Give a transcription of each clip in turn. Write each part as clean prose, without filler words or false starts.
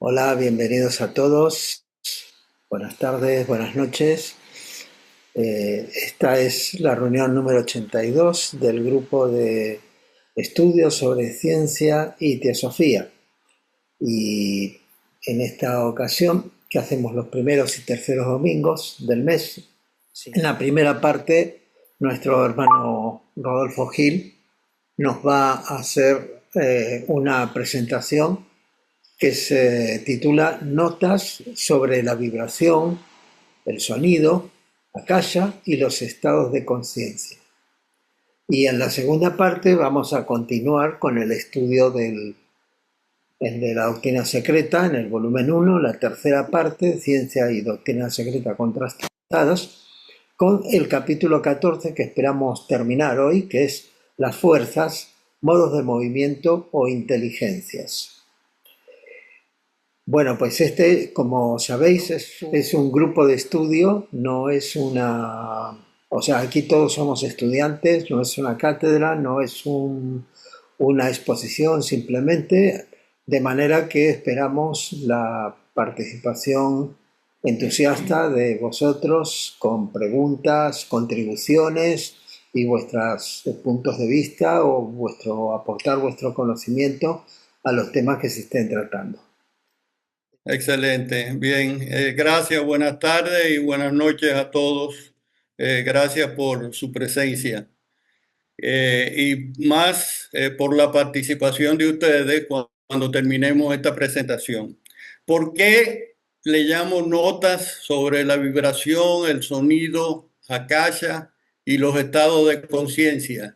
Hola, bienvenidos a todos. Buenas tardes, buenas noches. Esta es la reunión número 82 del grupo de estudios sobre ciencia y teosofía. Y en esta ocasión, que hacemos los primeros y terceros domingos del mes, en la primera parte, nuestro hermano Rodolfo Gil nos va a hacer una presentación que se titula Notas sobre la vibración, el sonido, akasha y los estados de conciencia. Y en la segunda parte vamos a continuar con el estudio de la doctrina secreta en el volumen 1, la tercera parte, Ciencia y Doctrina Secreta Contrastadas, con el capítulo 14 que esperamos terminar hoy, que es las fuerzas, modos de movimiento o inteligencias. Bueno, pues este, como sabéis, es un grupo de estudio, no es una... O sea, aquí todos somos estudiantes, no es una cátedra, no es una exposición simplemente, de manera que esperamos la participación entusiasta de vosotros con preguntas, contribuciones y vuestros puntos de vista o aportar vuestro conocimiento a los temas que se estén tratando. Excelente, bien. Gracias, buenas tardes y buenas noches a todos. Gracias por su presencia y más por la participación de ustedes cuando terminemos esta presentación. ¿Por qué le llamo notas sobre la vibración, el sonido, akasha y los estados de conciencia?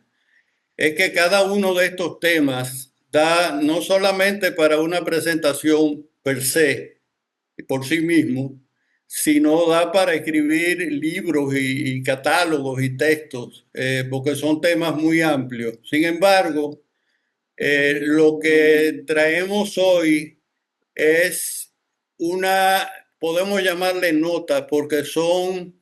Es que cada uno de estos temas da no solamente para una presentación per se, por sí mismo, sino da para escribir libros y catálogos y textos, porque son temas muy amplios. Sin embargo, lo que traemos hoy es podemos llamarle nota, porque son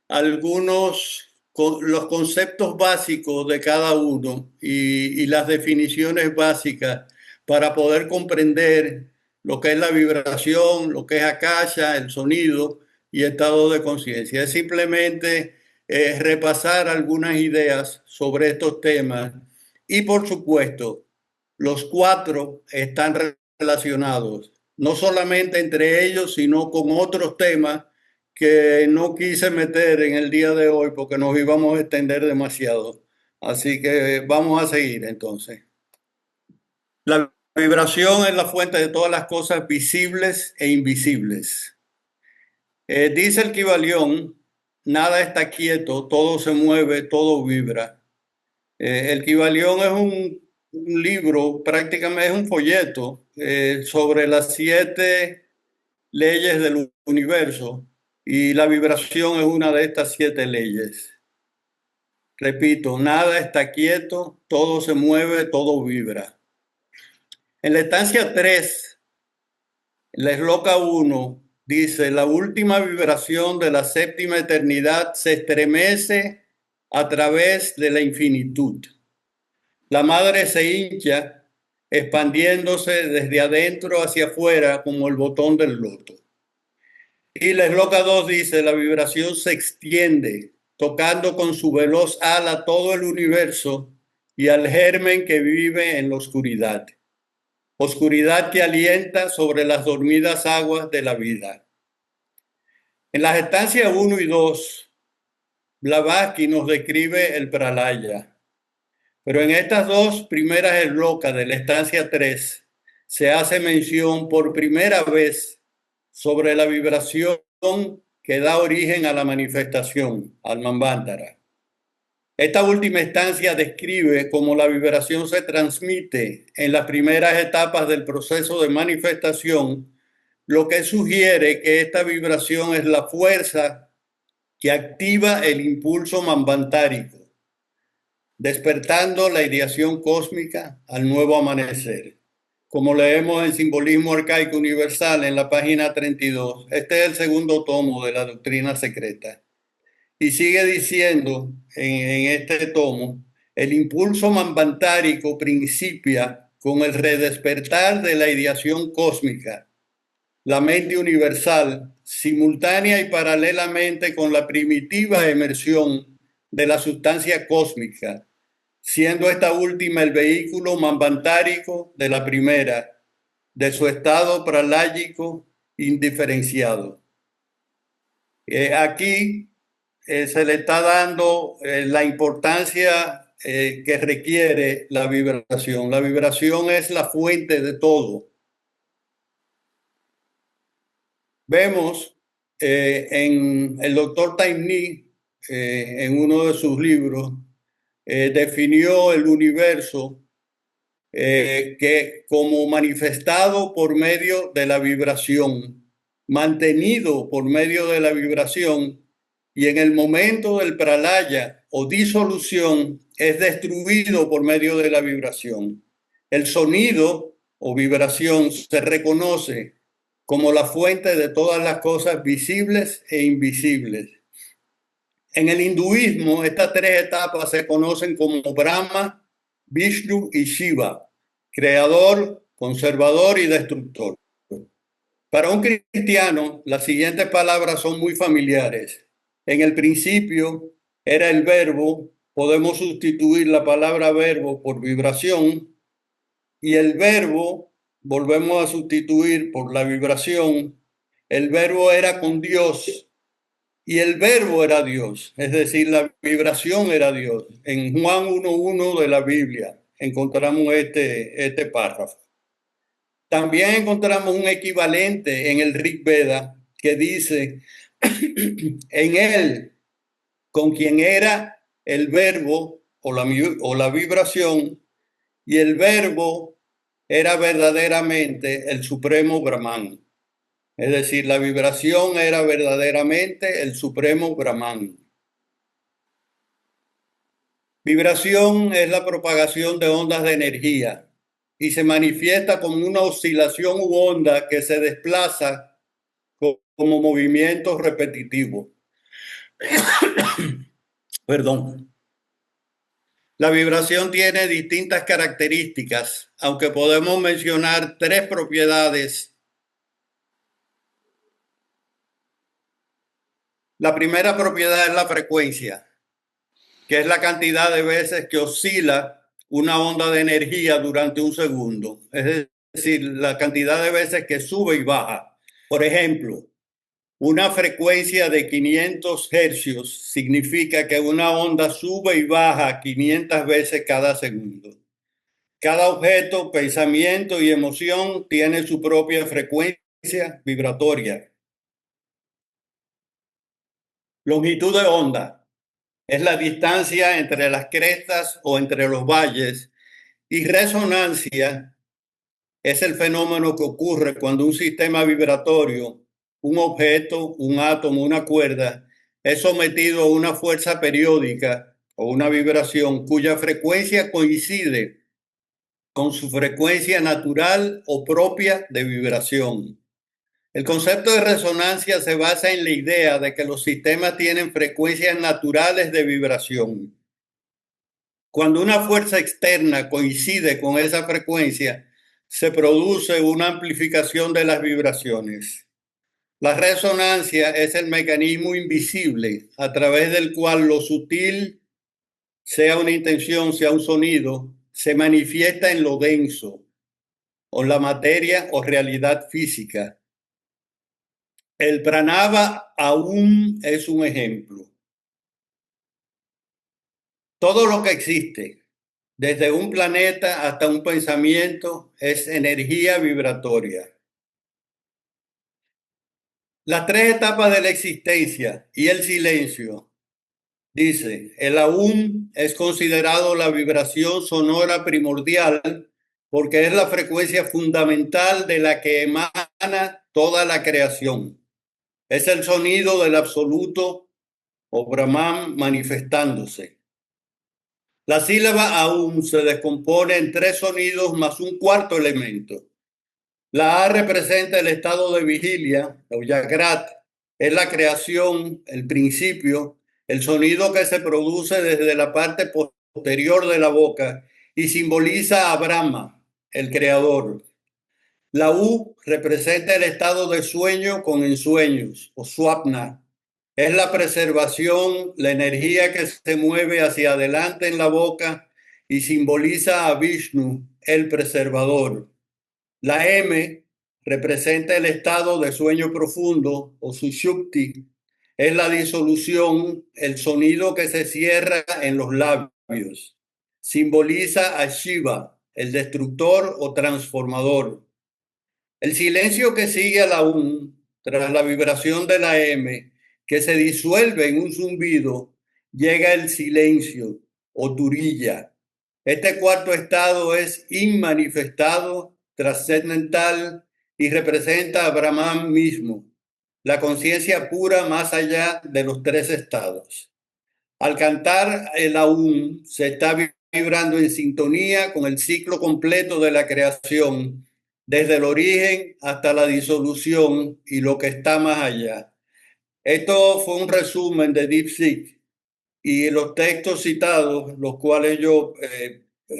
los conceptos básicos de cada uno y las definiciones básicas para poder comprender lo que es la vibración, lo que es akasha, el sonido y estado de conciencia. Es simplemente repasar algunas ideas sobre estos temas y por supuesto, los cuatro están relacionados, no solamente entre ellos, sino con otros temas que no quise meter en el día de hoy porque nos íbamos a extender demasiado. Así que vamos a seguir entonces. La vibración es la fuente de todas las cosas visibles e invisibles. Dice el Kybalión, nada está quieto, todo se mueve, todo vibra. El Kybalión es un libro, prácticamente es un folleto sobre las 7 leyes del universo y la vibración es una de estas 7 leyes. Repito, nada está quieto, todo se mueve, todo vibra. En la estancia 3, la esloca 1 dice, la última vibración de la séptima eternidad se estremece a través de la infinitud. La madre se hincha, expandiéndose desde adentro hacia afuera como el botón del loto. Y la esloca 2 dice, la vibración se extiende, tocando con su veloz ala todo el universo y al germen que vive en la oscuridad. Oscuridad que alienta sobre las dormidas aguas de la vida. En las estancias 1 y 2, Blavatsky nos describe el pralaya. Pero en estas dos primeras eslocas de la estancia 3 se hace mención por primera vez sobre la vibración que da origen a la manifestación, al Manvantara. Esta última estancia describe cómo la vibración se transmite en las primeras etapas del proceso de manifestación, lo que sugiere que esta vibración es la fuerza que activa el impulso manvantárico, despertando la ideación cósmica al nuevo amanecer. Como leemos en Simbolismo Arcaico Universal en la página 32, este es el segundo tomo de la doctrina secreta. Y sigue diciendo en este tomo, el impulso manvantárico principia con el redespertar de la ideación cósmica, la mente universal, simultánea y paralelamente con la primitiva emersión de la sustancia cósmica, siendo esta última el vehículo manvantárico de la primera, de su estado praláyico indiferenciado. Aquí se le está dando la importancia que requiere la vibración. La vibración es la fuente de todo. Vemos en el doctor Taimni, en uno de sus libros, definió el universo que como manifestado por medio de la vibración, mantenido por medio de la vibración, y en el momento del pralaya o disolución es destruido por medio de la vibración. El sonido o vibración se reconoce como la fuente de todas las cosas visibles e invisibles. En el hinduismo, estas tres etapas se conocen como Brahma, Vishnu y Shiva, creador, conservador y destructor. Para un cristiano, las siguientes palabras son muy familiares. En el principio era el verbo, podemos sustituir la palabra verbo por vibración, y el verbo volvemos a sustituir por la vibración. El verbo era con Dios y el verbo era Dios, es decir, la vibración era Dios. En Juan 1:1 de la Biblia encontramos este párrafo. También encontramos un equivalente en el Rig Veda que dice, en él, con quien era el verbo o la vibración, y el verbo era verdaderamente el supremo Brahman. Es decir, la vibración era verdaderamente el supremo Brahman. Vibración es la propagación de ondas de energía y se manifiesta como una oscilación u onda que se desplaza como movimiento repetitivo. Perdón. La vibración tiene distintas características, aunque podemos mencionar tres propiedades. La primera propiedad es la frecuencia, que es la cantidad de veces que oscila una onda de energía durante un segundo. Es decir, la cantidad de veces que sube y baja. Por ejemplo, una frecuencia de 500 hercios significa que una onda sube y baja 500 veces cada segundo. Cada objeto, pensamiento y emoción tiene su propia frecuencia vibratoria. Longitud de onda es la distancia entre las crestas o entre los valles, y resonancia es el fenómeno que ocurre cuando un sistema vibratorio, un objeto, un átomo, una cuerda, es sometido a una fuerza periódica o una vibración cuya frecuencia coincide con su frecuencia natural o propia de vibración. El concepto de resonancia se basa en la idea de que los sistemas tienen frecuencias naturales de vibración. Cuando una fuerza externa coincide con esa frecuencia, se produce una amplificación de las vibraciones. La resonancia es el mecanismo invisible a través del cual lo sutil, sea una intención, sea un sonido, se manifiesta en lo denso, o la materia o realidad física. El pranava aún es un ejemplo. Todo lo que existe, desde un planeta hasta un pensamiento, es energía vibratoria. Las tres etapas de la existencia y el silencio. Dice, el aún es considerado la vibración sonora primordial porque es la frecuencia fundamental de la que emana toda la creación. Es el sonido del absoluto o Brahman manifestándose. La sílaba aún se descompone en tres sonidos más un cuarto elemento. La A representa el estado de vigilia, o Jagrat, es la creación, el principio, el sonido que se produce desde la parte posterior de la boca y simboliza a Brahma, el creador. La U representa el estado de sueño con ensueños, o swapna. Es la preservación, la energía que se mueve hacia adelante en la boca y simboliza a Vishnu, el preservador. La M representa el estado de sueño profundo, o sushupti. Es la disolución, el sonido que se cierra en los labios. Simboliza a Shiva, el destructor o transformador. El silencio que sigue a la UN tras la vibración de la M, que se disuelve en un zumbido, llega el silencio o turilla. Este cuarto estado es inmanifestado, trascendental y representa a Brahman mismo, la conciencia pura más allá de los tres estados. Al cantar el Aum, se está vibrando en sintonía con el ciclo completo de la creación, desde el origen hasta la disolución y lo que está más allá. Esto fue un resumen de DeepSeek y los textos citados, los cuales yo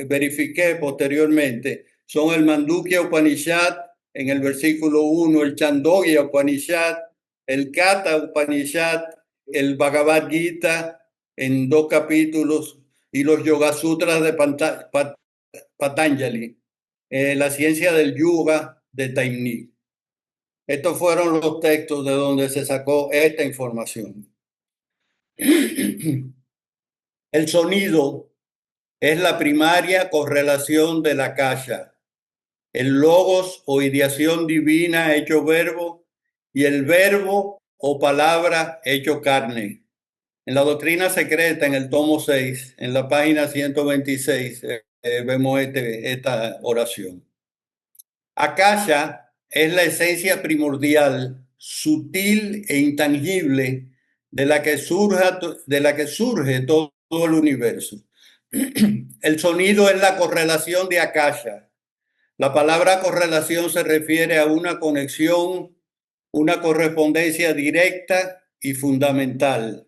verifiqué posteriormente, son el Mandukya Upanishad en el versículo 1, el Chandogya Upanishad, el Katha Upanishad, el Bhagavad Gita en 2 capítulos y los Yoga Sutras de Patanjali, la ciencia del yoga de Taimni. Estos fueron los textos de donde se sacó esta información. El sonido es la primaria correlación de la kasha, el logos o ideación divina hecho verbo y el verbo o palabra hecho carne. En la doctrina secreta, en el tomo 6, en la página 126, vemos esta oración. Akasha es la esencia primordial, sutil e intangible de la que surge todo el universo. El sonido es la correlación de Akasha. La palabra correlación se refiere a una conexión, una correspondencia directa y fundamental.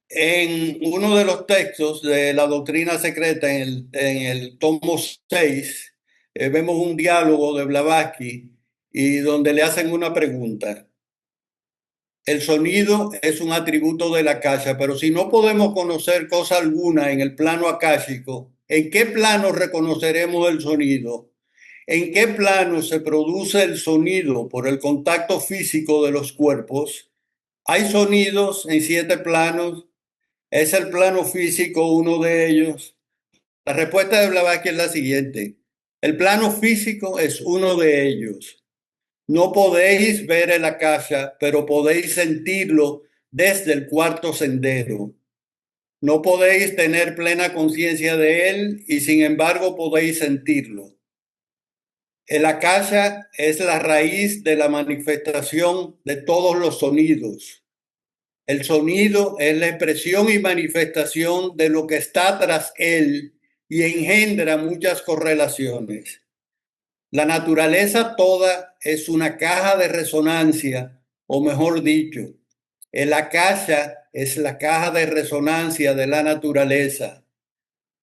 En uno de los textos de la doctrina secreta, en el tomo 6, vemos un diálogo de Blavatsky y donde le hacen una pregunta. El sonido es un atributo de la akasha, pero si no podemos conocer cosa alguna en el plano akáshico, ¿en qué plano reconoceremos el sonido? ¿En qué plano se produce el sonido por el contacto físico de los cuerpos? Hay sonidos en 7 planos. ¿Es el plano físico uno de ellos? La respuesta de Blavatsky es la siguiente. El plano físico es uno de ellos. No podéis ver el akasha, pero podéis sentirlo desde el cuarto sendero. No podéis tener plena conciencia de él y sin embargo podéis sentirlo. El akasha es la raíz de la manifestación de todos los sonidos. El sonido es la expresión y manifestación de lo que está tras él y engendra muchas correlaciones. La naturaleza toda es una caja de resonancia, o mejor dicho, el akasha es la caja de resonancia de la naturaleza.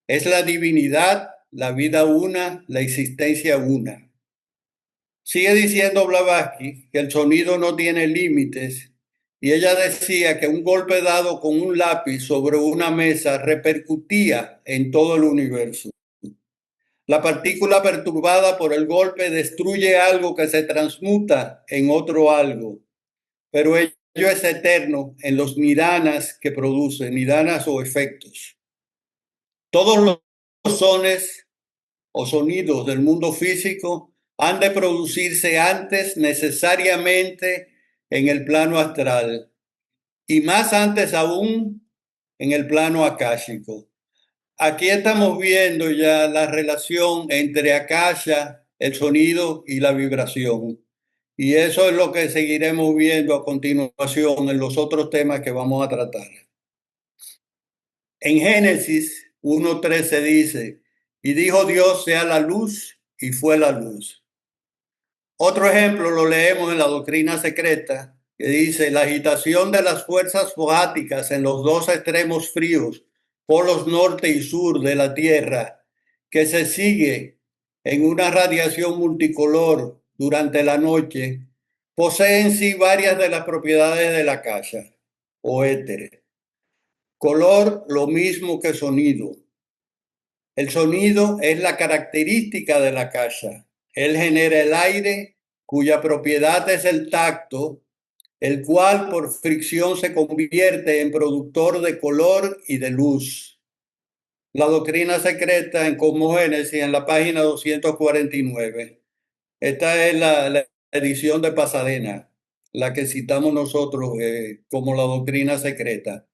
Es la divinidad, la vida una, la existencia una. Sigue diciendo Blavatsky que el sonido no tiene límites y ella decía que un golpe dado con un lápiz sobre una mesa repercutía en todo el universo. La partícula perturbada por el golpe destruye algo que se transmuta en otro algo, pero ello es eterno en los nidanas que produce, nidanas o efectos. Todos los sones o sonidos del mundo físico han de producirse antes necesariamente en el plano astral y más antes aún en el plano akáshico. Aquí estamos viendo ya la relación entre akasha, el sonido y la vibración. Y eso es lo que seguiremos viendo a continuación en los otros temas que vamos a tratar. En Génesis 1:13 dice, y dijo Dios sea la luz, y fue la luz. Otro ejemplo lo leemos en la doctrina secreta, que dice, la agitación de las fuerzas fogáticas en los 2 extremos fríos, polos norte y sur de la Tierra, que se sigue en una radiación multicolor durante la noche, posee en sí varias de las propiedades de la casa o éter. Color, lo mismo que sonido. El sonido es la característica de la casa. Él genera el aire, cuya propiedad es el tacto, el cual por fricción se convierte en productor de color y de luz. La doctrina secreta en Cosmogénesis, en la página 249. Esta es la edición de Pasadena, la que citamos nosotros como la doctrina secreta.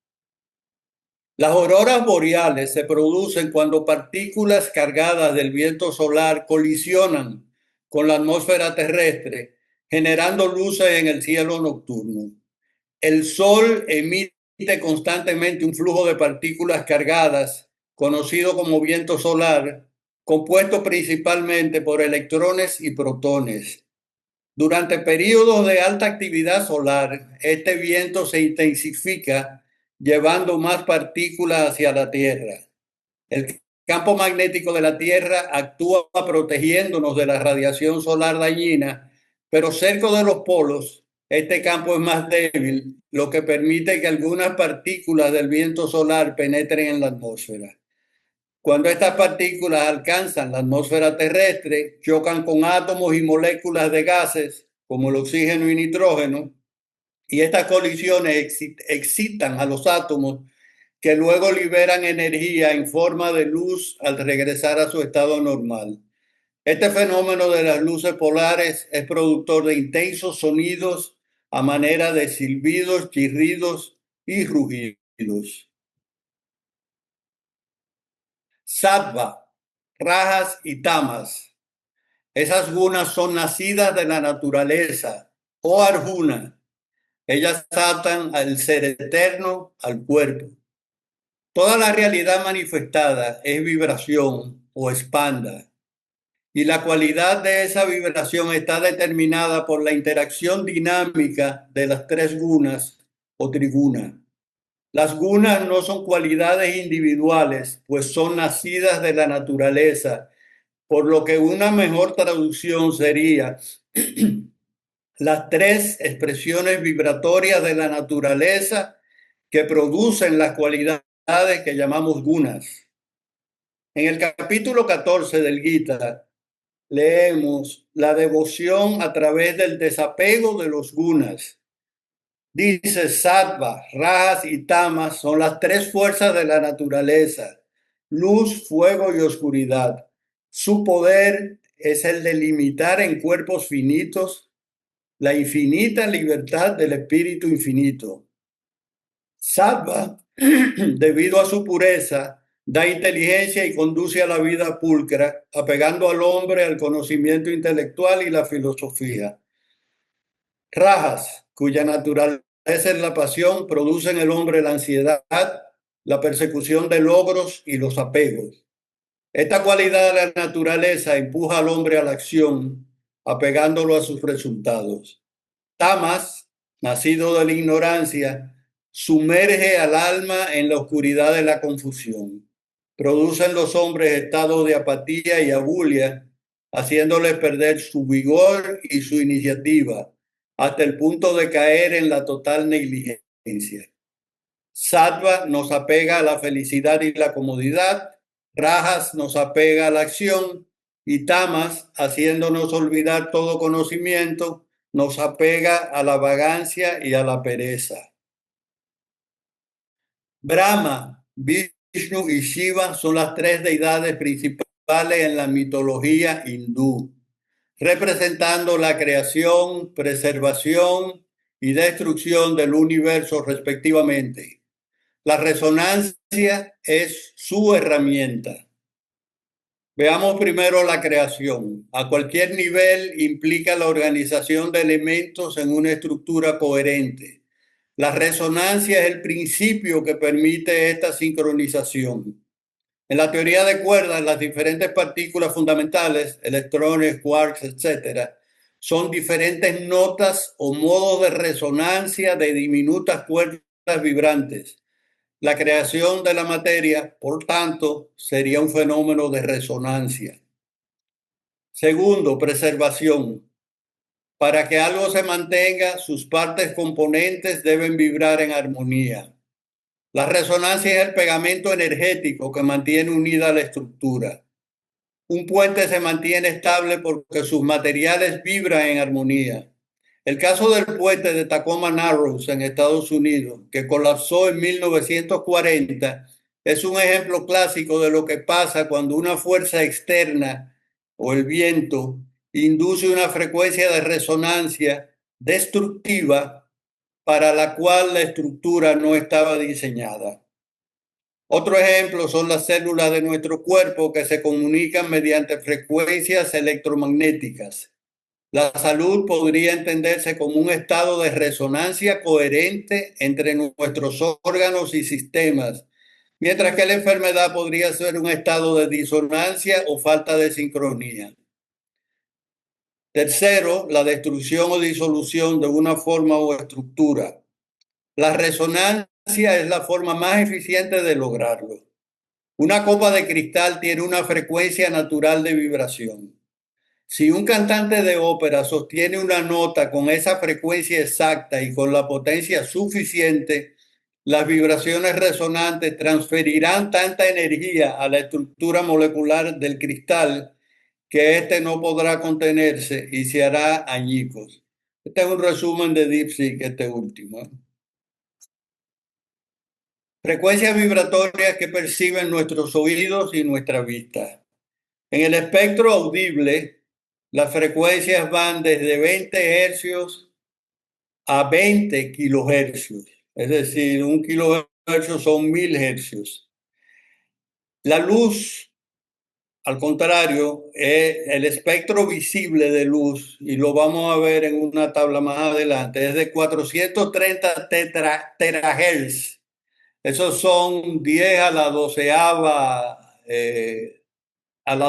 Las auroras boreales se producen cuando partículas cargadas del viento solar colisionan con la atmósfera terrestre, generando luces en el cielo nocturno. El Sol emite constantemente un flujo de partículas cargadas, conocido como viento solar, compuesto principalmente por electrones y protones. Durante periodos de alta actividad solar, este viento se intensifica, llevando más partículas hacia la Tierra. El campo magnético de la Tierra actúa protegiéndonos de la radiación solar dañina, pero cerca de los polos, este campo es más débil, lo que permite que algunas partículas del viento solar penetren en la atmósfera. Cuando estas partículas alcanzan la atmósfera terrestre, chocan con átomos y moléculas de gases, como el oxígeno y nitrógeno, y estas colisiones excitan a los átomos que luego liberan energía en forma de luz al regresar a su estado normal. Este fenómeno de las luces polares es productor de intensos sonidos a manera de silbidos, chirridos y rugidos. Sattva, rajas y tamas. Esas gunas son nacidas de la naturaleza, o arjuna. Ellas atan al ser eterno al cuerpo. Toda la realidad manifestada es vibración o expanda, y la cualidad de esa vibración está determinada por la interacción dinámica de las tres gunas o trigunas. Las gunas no son cualidades individuales, pues son nacidas de la naturaleza, por lo que una mejor traducción sería las tres expresiones vibratorias de la naturaleza que producen las cualidades que llamamos gunas. En el capítulo 14 del Gita leemos la devoción a través del desapego de los gunas. Dice sattva, rajas y tamas son las tres fuerzas de la naturaleza, luz, fuego y oscuridad. Su poder es el de limitar en cuerpos finitos la infinita libertad del espíritu infinito. Sattva, debido a su pureza, da inteligencia y conduce a la vida pulcra, apegando al hombre al conocimiento intelectual y la filosofía. Rajas, cuya naturaleza es la pasión, produce en el hombre la ansiedad, la persecución de logros y los apegos. Esta cualidad de la naturaleza empuja al hombre a la acción, apegándolo a sus resultados. Tamas, nacido de la ignorancia, sumerge al alma en la oscuridad de la confusión. Produce en los hombres estados de apatía y abulia, haciéndoles perder su vigor y su iniciativa, hasta el punto de caer en la total negligencia. Sattva nos apega a la felicidad y la comodidad, rajas nos apega a la acción y tamas, haciéndonos olvidar todo conocimiento, nos apega a la vagancia y a la pereza. Brahma, Vishnu y Shiva son las tres deidades principales en la mitología hindú, representando la creación, preservación y destrucción del universo respectivamente. La resonancia es su herramienta. Veamos primero la creación. A cualquier nivel implica la organización de elementos en una estructura coherente. La resonancia es el principio que permite esta sincronización. En la teoría de cuerdas, las diferentes partículas fundamentales, electrones, quarks, etc., son diferentes notas o modos de resonancia de diminutas cuerdas vibrantes. La creación de la materia, por tanto, sería un fenómeno de resonancia. Segundo, preservación. Para que algo se mantenga, sus partes componentes deben vibrar en armonía. La resonancia es el pegamento energético que mantiene unida la estructura. Un puente se mantiene estable porque sus materiales vibran en armonía. El caso del puente de Tacoma Narrows en Estados Unidos, que colapsó en 1940, es un ejemplo clásico de lo que pasa cuando una fuerza externa o el viento induce una frecuencia de resonancia destructiva para la cual la estructura no estaba diseñada. Otro ejemplo son las células de nuestro cuerpo que se comunican mediante frecuencias electromagnéticas. La salud podría entenderse como un estado de resonancia coherente entre nuestros órganos y sistemas, mientras que la enfermedad podría ser un estado de disonancia o falta de sincronía. Tercero, la destrucción o disolución de una forma o estructura. La resonancia es la forma más eficiente de lograrlo. Una copa de cristal tiene una frecuencia natural de vibración. Si un cantante de ópera sostiene una nota con esa frecuencia exacta y con la potencia suficiente, las vibraciones resonantes transferirán tanta energía a la estructura molecular del cristal que éste no podrá contenerse y se hará añicos. Este es un resumen de DeepSeek, este último. Frecuencias vibratorias que perciben nuestros oídos y nuestra vista. En el espectro audible, las frecuencias van desde 20 hercios a 20 kilohercios. Es decir, un kilohercio son 1000 hercios. La luz, al contrario, el espectro visible de luz, y lo vamos a ver en una tabla más adelante, es de 430 terahertz. Esos son 10 a la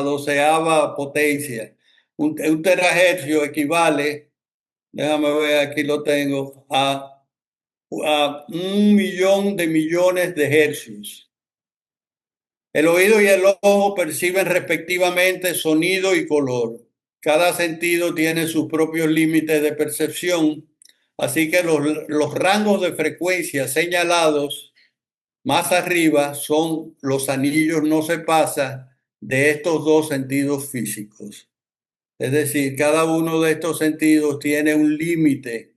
doceava potencia. Un terahercio equivale, déjame ver, aquí lo tengo, a 1 millón de millones de hercios. El oído y el ojo perciben respectivamente sonido y color. Cada sentido tiene sus propios límites de percepción, así que los rangos de frecuencia señalados más arriba son los anillos no se pasa de estos dos sentidos físicos. Es decir, cada uno de estos sentidos tiene un límite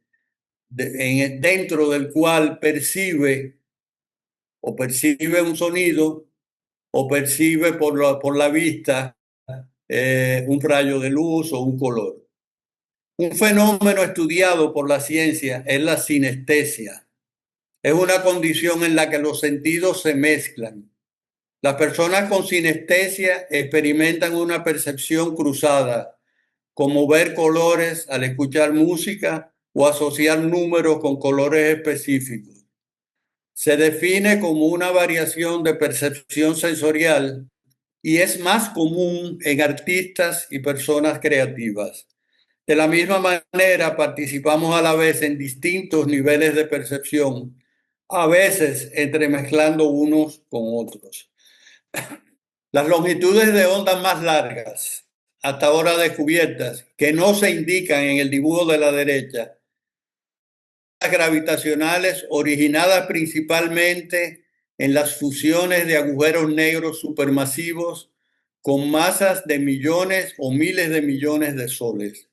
dentro del cual percibe un sonido o percibe por la vista un rayo de luz o un color. Un fenómeno estudiado por la ciencia es la sinestesia. Es una condición en la que los sentidos se mezclan. Las personas con sinestesia experimentan una percepción cruzada, como ver colores al escuchar música o asociar números con colores específicos. Se define como una variación de percepción sensorial y es más común en artistas y personas creativas. De la misma manera, participamos a la vez en distintos niveles de percepción, a veces entremezclando unos con otros. Las longitudes de onda más largas, hasta ahora descubiertas, que no se indican en el dibujo de la derecha, gravitacionales originadas principalmente en las fusiones de agujeros negros supermasivos con masas de millones o miles de millones de soles,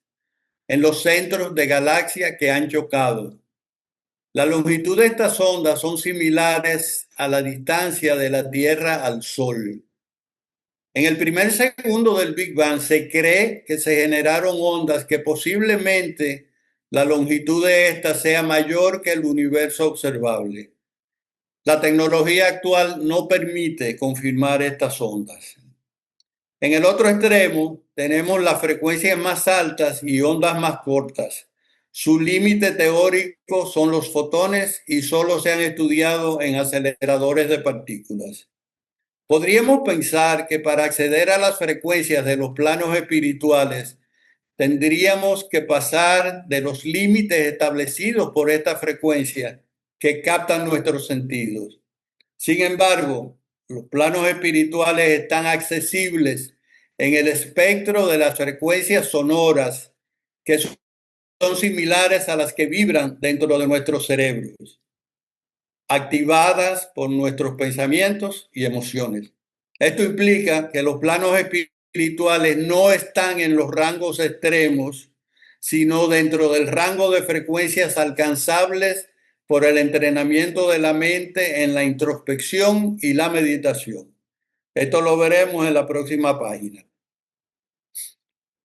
en los centros de galaxias que han chocado. La longitud de estas ondas son similares a la distancia de la Tierra al Sol. En el primer segundo del Big Bang se cree que se generaron ondas que posiblemente la longitud de estas sea mayor que el universo observable. La tecnología actual no permite confirmar estas ondas. En el otro extremo tenemos las frecuencias más altas y ondas más cortas. Su límite teórico son los fotones y solo se han estudiado en aceleradores de partículas. Podríamos pensar que para acceder a las frecuencias de los planos espirituales tendríamos que pasar de los límites establecidos por esta frecuencia que captan nuestros sentidos. Sin embargo, los planos espirituales están accesibles en el espectro de las frecuencias sonoras que son similares a las que vibran dentro de nuestros cerebros, activadas por nuestros pensamientos y emociones. Esto implica que los planos espirituales no están en los rangos extremos, sino dentro del rango de frecuencias alcanzables por el entrenamiento de la mente en la introspección y la meditación. Esto lo veremos en la próxima página.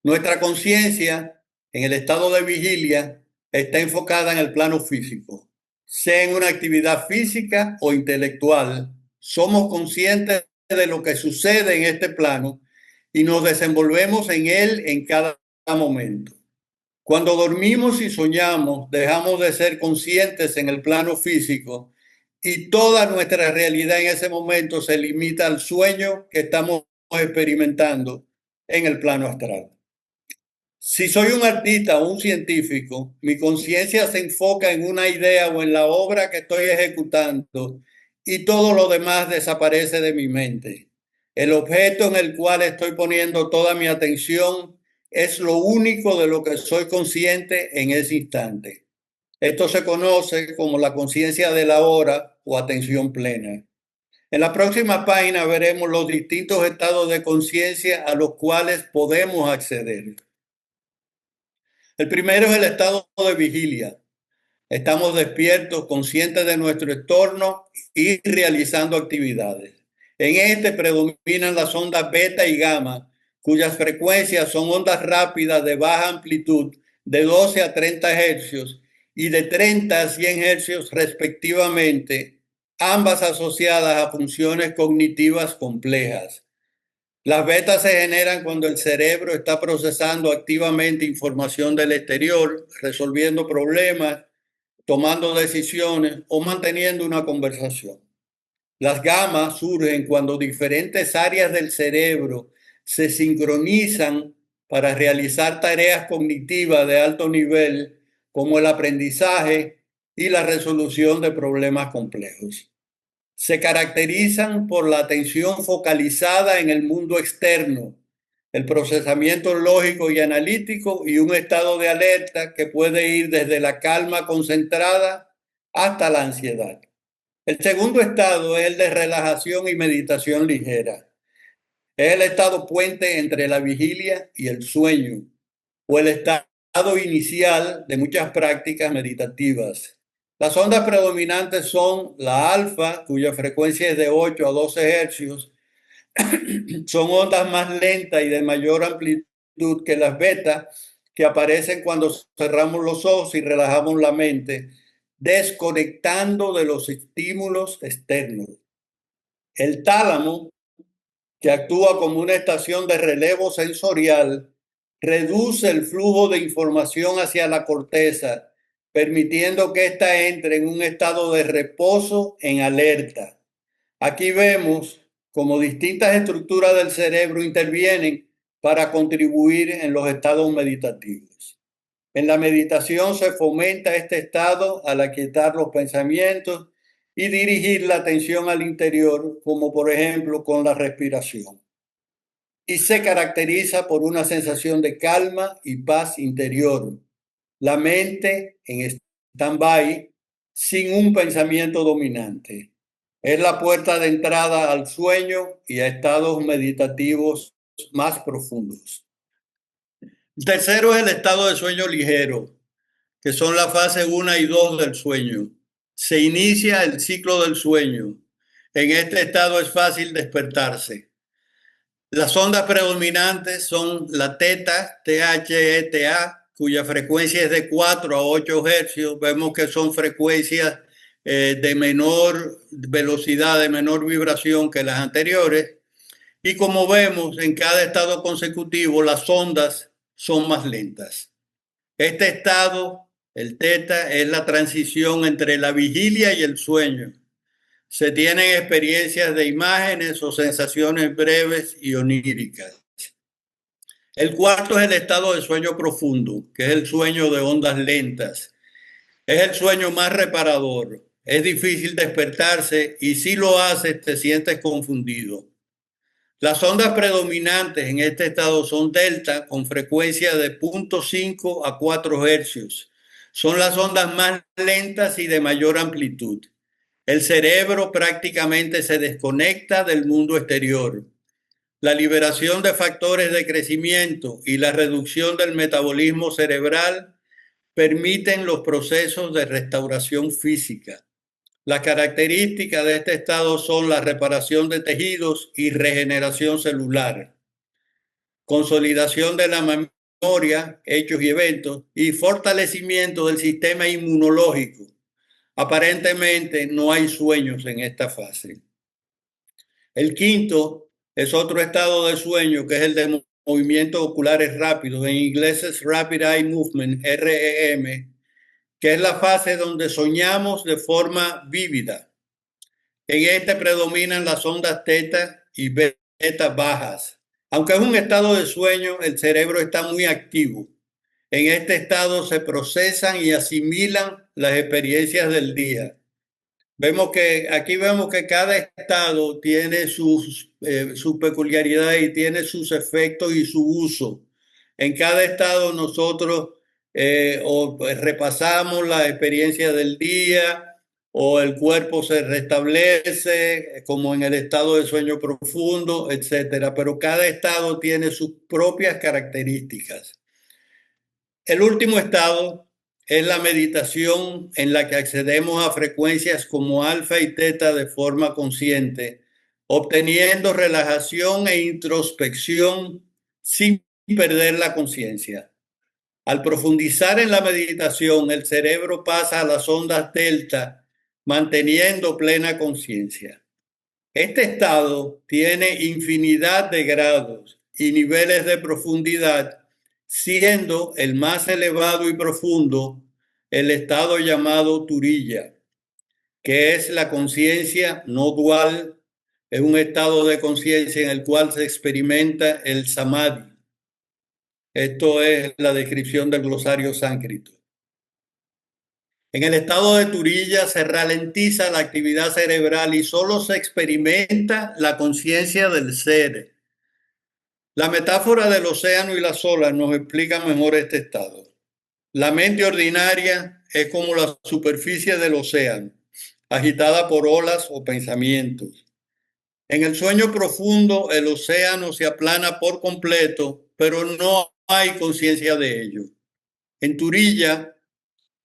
Nuestra conciencia en el estado de vigilia está enfocada en el plano físico. Sea en una actividad física o intelectual, somos conscientes de lo que sucede en este plano y nos desenvolvemos en él en cada momento. Cuando dormimos y soñamos, dejamos de ser conscientes en el plano físico y toda nuestra realidad en ese momento se limita al sueño que estamos experimentando en el plano astral. Si soy un artista o un científico, mi conciencia se enfoca en una idea o en la obra que estoy ejecutando y todo lo demás desaparece de mi mente. El objeto en el cual estoy poniendo toda mi atención es lo único de lo que soy consciente en ese instante. Esto se conoce como la conciencia de la hora o atención plena. En la próxima página veremos los distintos estados de conciencia a los cuales podemos acceder. El primero es el estado de vigilia. Estamos despiertos, conscientes de nuestro entorno y realizando actividades. En este predominan las ondas beta y gamma, cuyas frecuencias son ondas rápidas de baja amplitud de 12 a 30 hercios y de 30 a 100 hercios respectivamente, ambas asociadas a funciones cognitivas complejas. Las betas se generan cuando el cerebro está procesando activamente información del exterior, resolviendo problemas, tomando decisiones o manteniendo una conversación. Las gamas surgen cuando diferentes áreas del cerebro se sincronizan para realizar tareas cognitivas de alto nivel, como el aprendizaje y la resolución de problemas complejos. Se caracterizan por la atención focalizada en el mundo externo, el procesamiento lógico y analítico y un estado de alerta que puede ir desde la calma concentrada hasta la ansiedad. El segundo estado es el de relajación y meditación ligera. Es el estado puente entre la vigilia y el sueño, o el estado inicial de muchas prácticas meditativas. Las ondas predominantes son la alfa, cuya frecuencia es de 8 a 12 hercios. Son ondas más lentas y de mayor amplitud que las beta, que aparecen cuando cerramos los ojos y relajamos la mente, desconectando de los estímulos externos. El tálamo, que actúa como una estación de relevo sensorial, reduce el flujo de información hacia la corteza, permitiendo que ésta entre en un estado de reposo en alerta. Aquí vemos cómo distintas estructuras del cerebro intervienen para contribuir en los estados meditativos. En la meditación se fomenta este estado al aquietar los pensamientos y dirigir la atención al interior, como por ejemplo con la respiración. Y se caracteriza por una sensación de calma y paz interior. La mente en stand-by, sin un pensamiento dominante. Es la puerta de entrada al sueño y a estados meditativos más profundos. El tercero es el estado de sueño ligero, que son la fase 1 y 2 del sueño. Se inicia el ciclo del sueño. En este estado es fácil despertarse. Las ondas predominantes son la teta, THETA, cuya frecuencia es de 4 a 8 hercios. Vemos que son frecuencias de menor velocidad, de menor vibración que las anteriores. Y como vemos, en cada estado consecutivo las ondas son más lentas. Este estado, el teta, es la transición entre la vigilia y el sueño. Se tienen experiencias de imágenes o sensaciones breves y oníricas. El cuarto es el estado de sueño profundo, que es el sueño de ondas lentas. Es el sueño más reparador. Es difícil despertarse y si lo haces te sientes confundido. Las ondas predominantes en este estado son delta con frecuencia de 0.5 a 4 hercios. Son las ondas más lentas y de mayor amplitud. El cerebro prácticamente se desconecta del mundo exterior. La liberación de factores de crecimiento y la reducción del metabolismo cerebral permiten los procesos de restauración física. Las características de este estado son la reparación de tejidos y regeneración celular, consolidación de la memoria, hechos y eventos, y fortalecimiento del sistema inmunológico. Aparentemente no hay sueños en esta fase. El quinto es otro estado de sueño que es el de movimientos oculares rápidos, en inglés es Rapid Eye Movement, REM, que es la fase donde soñamos de forma vívida. En este predominan las ondas teta y beta bajas. Aunque es un estado de sueño, el cerebro está muy activo. En este estado se procesan y asimilan las experiencias del día. Aquí vemos que cada estado tiene su peculiaridad y tiene sus efectos y su uso. En cada estado nosotros repasamos la experiencia del día o el cuerpo se restablece, como en el estado de sueño profundo, etcétera. Pero cada estado tiene sus propias características. El último estado es la meditación en la que accedemos a frecuencias como alfa y teta de forma consciente, obteniendo relajación e introspección sin perder la conciencia. Al profundizar en la meditación, el cerebro pasa a las ondas delta, manteniendo plena conciencia. Este estado tiene infinidad de grados y niveles de profundidad, siendo el más elevado y profundo el estado llamado Turiya, que es la conciencia no dual, es un estado de conciencia en el cual se experimenta el samadhi. Esto es la descripción del glosario sánscrito. En el estado de Turiya se ralentiza la actividad cerebral y solo se experimenta la conciencia del ser. La metáfora del océano y las olas nos explica mejor este estado. La mente ordinaria es como la superficie del océano, agitada por olas o pensamientos. En el sueño profundo, el océano se aplana por completo, pero no hay conciencia de ello. En Turiya,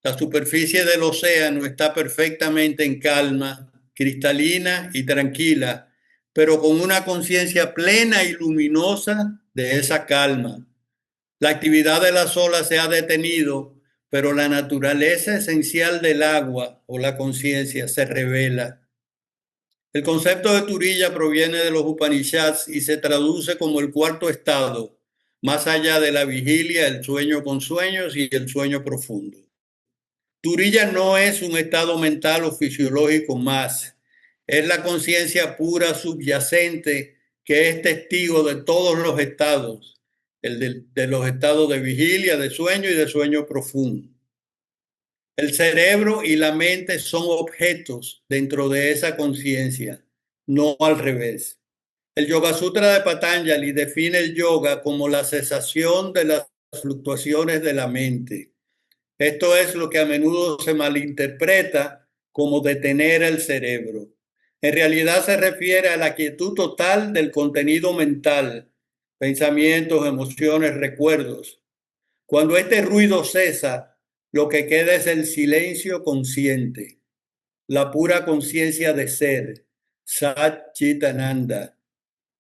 la superficie del océano está perfectamente en calma, cristalina y tranquila, pero con una conciencia plena y luminosa de esa calma. La actividad de las olas se ha detenido, pero la naturaleza esencial del agua o la conciencia se revela. El concepto de Turiya proviene de los Upanishads y se traduce como el cuarto estado, más allá de la vigilia, el sueño con sueños y el sueño profundo. Turiya no es un estado mental o fisiológico más, es la conciencia pura subyacente que es testigo de todos los estados, de los estados de vigilia, de sueño y de sueño profundo. El cerebro y la mente son objetos dentro de esa conciencia, no al revés. El Yoga Sutra de Patanjali define el yoga como la cesación de las fluctuaciones de la mente. Esto es lo que a menudo se malinterpreta como detener el cerebro. En realidad se refiere a la quietud total del contenido mental, pensamientos, emociones, recuerdos. Cuando este ruido cesa, lo que queda es el silencio consciente, la pura conciencia de ser, Sat Chit Ananda.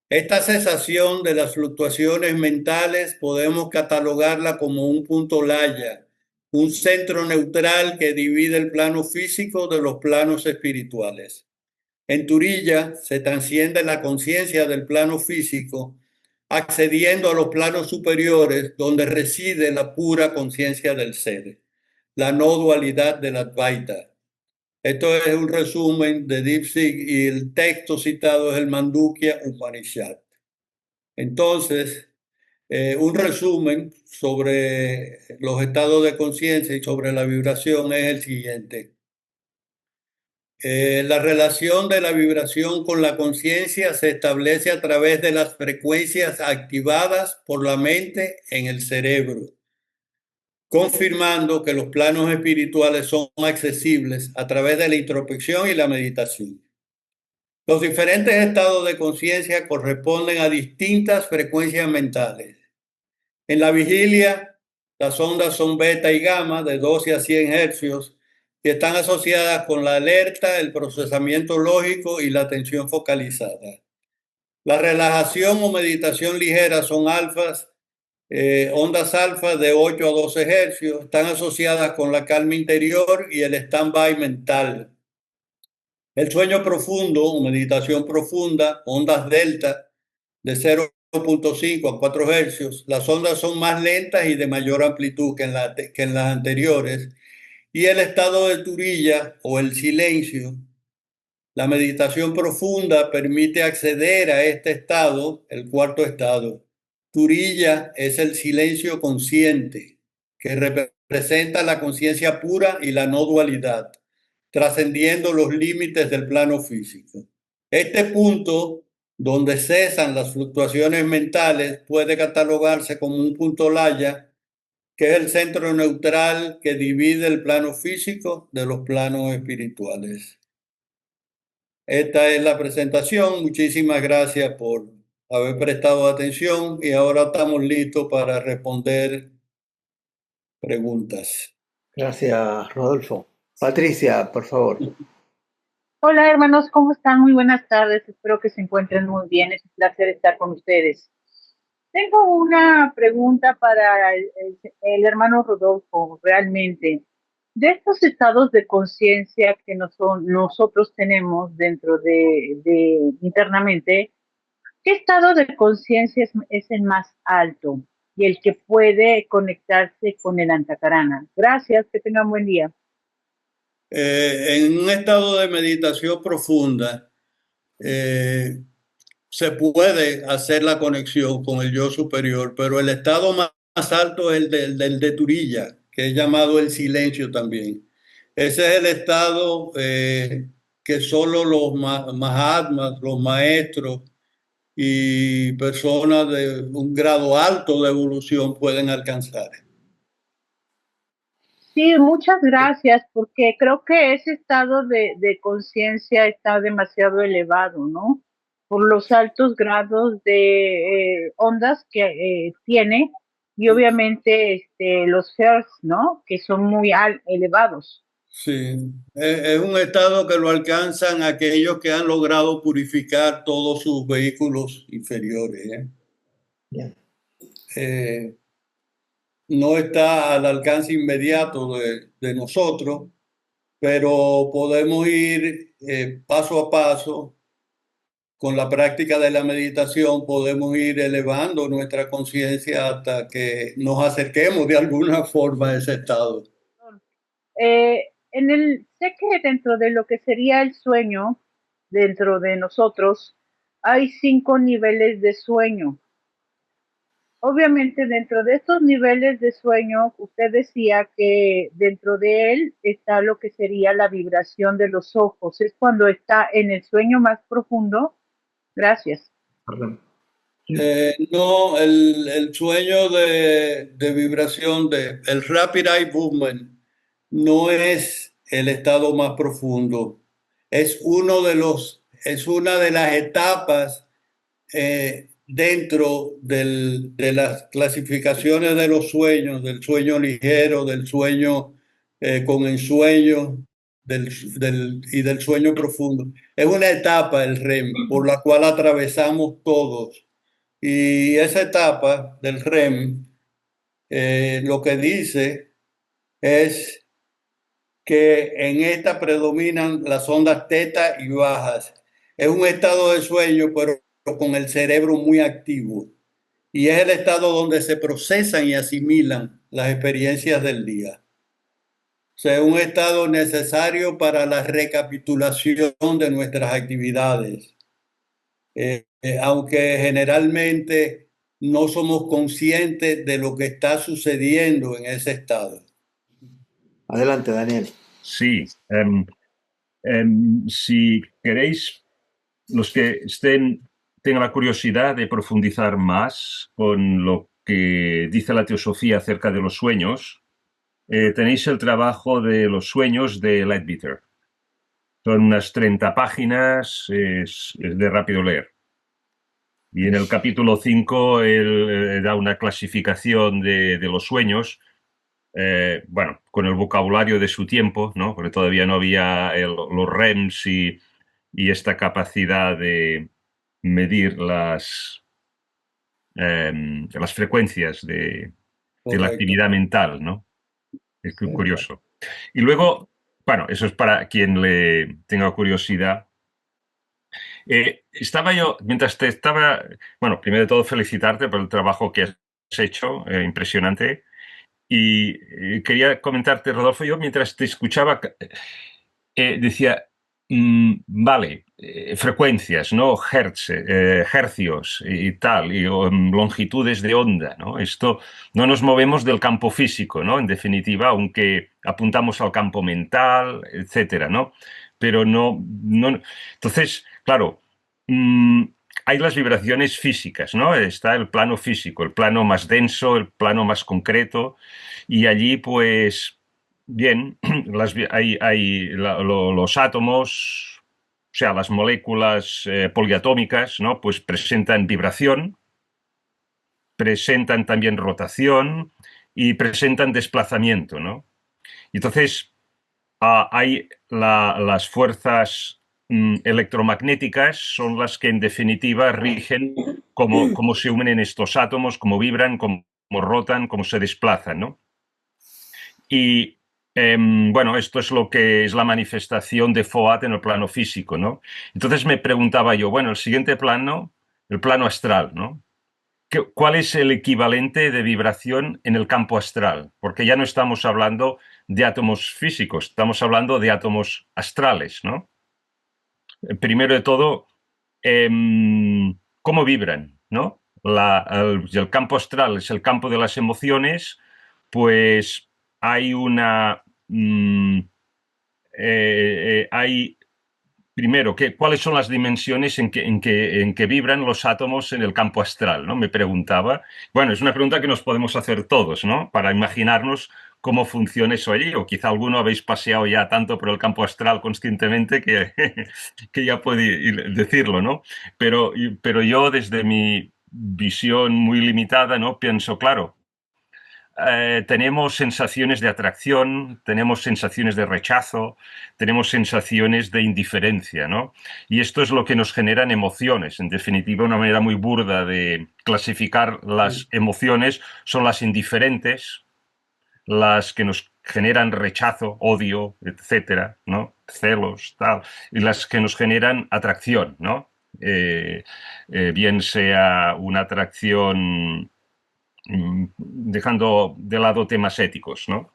Esta cesación de las fluctuaciones mentales podemos catalogarla como un punto laya, un centro neutral que divide el plano físico de los planos espirituales. En Turiya se trasciende la conciencia del plano físico, accediendo a los planos superiores donde reside la pura conciencia del ser, la no dualidad del Advaita. Esto es un resumen de Dipsig y el texto citado es el Mandukya Upanishad. Entonces, un resumen sobre los estados de conciencia y sobre la vibración es el siguiente. La relación de la vibración con la conciencia se establece a través de las frecuencias activadas por la mente en el cerebro, confirmando que los planos espirituales son accesibles a través de la introspección y la meditación. Los diferentes estados de conciencia corresponden a distintas frecuencias mentales. En la vigilia, las ondas son beta y gamma de 12 a 100 hercios y están asociadas con la alerta, el procesamiento lógico y la atención focalizada. La relajación o meditación ligera son ondas alfa de 8 a 12 hercios, están asociadas con la calma interior y el stand-by mental. El sueño profundo o meditación profunda, ondas delta de 0.5 a 4 hercios. Las ondas son más lentas y de mayor amplitud que en las anteriores. Y el estado de turilla o el silencio. La meditación profunda permite acceder a este estado, el cuarto estado. Turilla es el silencio consciente, que representa la conciencia pura y la no dualidad, trascendiendo los límites del plano físico. Este punto, donde cesan las fluctuaciones mentales, puede catalogarse como un punto laya, que es el centro neutral que divide el plano físico de los planos espirituales. Esta es la presentación. Muchísimas gracias por haber prestado atención y ahora estamos listos para responder preguntas. Gracias, Rodolfo. Patricia, por favor. Hola hermanos, ¿cómo están? Muy buenas tardes, espero que se encuentren muy bien, es un placer estar con ustedes. Tengo una pregunta para el hermano Rodolfo, realmente. De estos estados de conciencia que nosotros tenemos dentro de internamente, ¿qué estado de conciencia es el más alto y el que puede conectarse con el Antakarana? Gracias, que tengan buen día. En un estado de meditación profunda, se puede hacer la conexión con el yo superior, pero el estado más alto es el de Turilla, que es llamado el silencio también. Ese es el estado que solo los Mahatmas, los maestros y personas de un grado alto de evolución pueden alcanzar. Sí, muchas gracias, porque creo que ese estado de conciencia está demasiado elevado, ¿no? Por los altos grados de ondas que tiene y obviamente los hertz, ¿no? Que son muy elevados. Sí, es un estado que lo alcanzan aquellos que han logrado purificar todos sus vehículos inferiores. Bien. No está al alcance inmediato de nosotros, pero podemos ir paso a paso. Con la práctica de la meditación podemos ir elevando nuestra conciencia hasta que nos acerquemos de alguna forma a ese estado. Sé que dentro de lo que sería el sueño, dentro de nosotros, hay 5 niveles de sueño. Obviamente dentro de estos niveles de sueño, usted decía que dentro de él está lo que sería la vibración de los ojos. Es cuando está en el sueño más profundo. Gracias. Perdón. No, el sueño de vibración, el Rapid Eye Movement, no es el estado más profundo. Es una de las etapas dentro de las clasificaciones de los sueños, del sueño ligero, del sueño con ensueño y del sueño profundo. Es una etapa, el REM, por la cual atravesamos todos. Y esa etapa del REM lo que dice es que en esta predominan las ondas teta y bajas. Es un estado de sueño, pero con el cerebro muy activo. Y es el estado donde se procesan y asimilan las experiencias del día. O sea, es un estado necesario para la recapitulación de nuestras actividades. Aunque generalmente no somos conscientes de lo que está sucediendo en ese estado. Adelante, Daniel. Sí, Si queréis, los que tengan la curiosidad de profundizar más con lo que dice la teosofía acerca de los sueños, tenéis el trabajo de los sueños de Leadbeater. Son unas 30 páginas, es de rápido leer. Y en el capítulo 5 él da una clasificación de los sueños, bueno, con el vocabulario de su tiempo, ¿no? Porque todavía no había los REMs y esta capacidad de medir las frecuencias de la actividad mental, ¿no? Es curioso. Y luego, bueno, eso es para quien le tenga curiosidad. Estaba yo, mientras te estaba, bueno, primero de todo felicitarte por el trabajo que has hecho, impresionante. Y quería comentarte, Rodolfo, yo mientras te escuchaba, decía, vale, frecuencias, ¿no? Hercios y tal, y longitudes de onda, ¿no? Esto no nos movemos del campo físico, ¿no? En definitiva, aunque apuntamos al campo mental, etcétera, ¿no? Pero no. Entonces, claro, hay las vibraciones físicas, ¿no? Está el plano físico, el plano más denso, el plano más concreto, y allí, pues, bien, los átomos, o sea, las moléculas poliatómicas, ¿no? Pues presentan vibración, presentan también rotación y presentan desplazamiento, ¿no? Entonces, hay las fuerzas electromagnéticas son las que en definitiva rigen cómo se unen estos átomos, cómo vibran, cómo rotan, cómo se desplazan, ¿no? Y bueno, esto es lo que es la manifestación de FOAT en el plano físico, ¿no? Entonces me preguntaba yo, bueno, el siguiente plano, el plano astral, ¿no? ¿Cuál es el equivalente de vibración en el campo astral? Porque ya no estamos hablando de átomos físicos, estamos hablando de átomos astrales, ¿no? Primero de todo, ¿cómo vibran, ¿no? El campo astral es el campo de las emociones, pues hay hay primero, ¿cuáles son las dimensiones en que vibran los átomos en el campo astral? ¿No? Me preguntaba. Bueno, es una pregunta que nos podemos hacer todos, ¿no? Para imaginarnos cómo funciona eso allí. O quizá alguno habéis paseado ya tanto por el campo astral conscientemente que, que ya podéis decirlo, ¿no? Pero yo, desde mi visión muy limitada, ¿no? Pienso, claro, tenemos sensaciones de atracción, tenemos sensaciones de rechazo, tenemos sensaciones de indiferencia, ¿no? Y esto es lo que nos generan emociones. En definitiva, una manera muy burda de clasificar las emociones son las indiferentes, las que nos generan rechazo, odio, etcétera, ¿no? Celos, tal, y las que nos generan atracción, ¿no? Bien sea una atracción dejando de lado temas éticos, ¿no?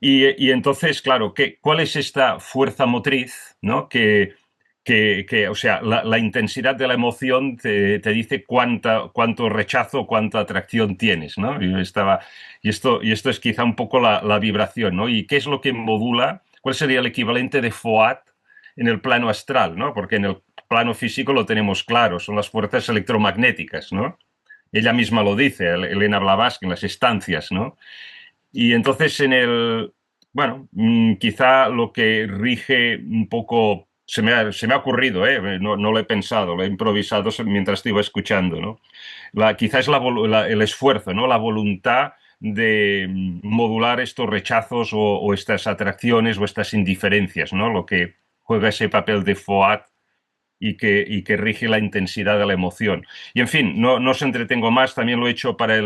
Y entonces, claro, ¿cuál es esta fuerza motriz, ¿no? O sea, la intensidad de la emoción te dice cuánto rechazo, cuánta atracción tienes, ¿no? Y esto es quizá un poco la vibración, ¿no? ¿Y qué es lo que modula? ¿Cuál sería el equivalente de FOAT en el plano astral, ¿no? Porque en el plano físico lo tenemos claro, son las fuerzas electromagnéticas, ¿no? Ella misma lo dice, Elena Blavatsky, en las estancias, ¿no? Y entonces bueno, quizá lo que rige un poco, se me ha ocurrido, no lo he pensado, lo he improvisado mientras te iba escuchando, ¿no? Quizá es el esfuerzo, ¿no? La voluntad de modular estos rechazos o estas atracciones o estas indiferencias, ¿no? Lo que juega ese papel de FOAT y que rige la intensidad de la emoción. Y en fin, no os entretengo más, también lo he hecho para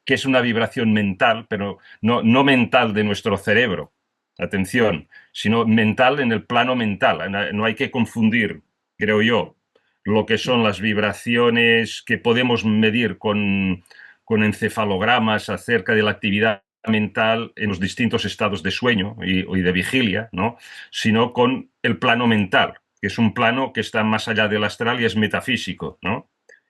que es una vibración mental, pero no mental de nuestro cerebro, atención, sino mental en el plano mental. No hay que confundir, creo yo, lo que son las vibraciones que podemos medir con encefalogramas acerca de la actividad mental en los distintos estados de sueño y de vigilia, ¿no? Sino con el plano mental, que es un plano que está más allá del astral y es metafísico, ¿no?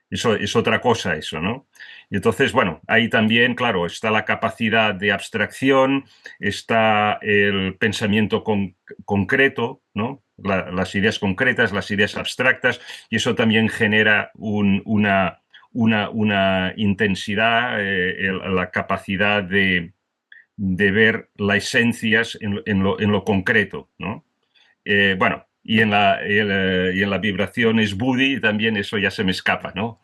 Eso es otra cosa, eso, ¿no? Y entonces, bueno, ahí también, claro, está la capacidad de abstracción, está el pensamiento concreto, ¿no? Las ideas concretas, las ideas abstractas, y eso también genera una intensidad, la capacidad de ver las esencias en lo concreto, ¿no? Bueno, y en la vibración es Budi, también eso ya se me escapa, ¿no?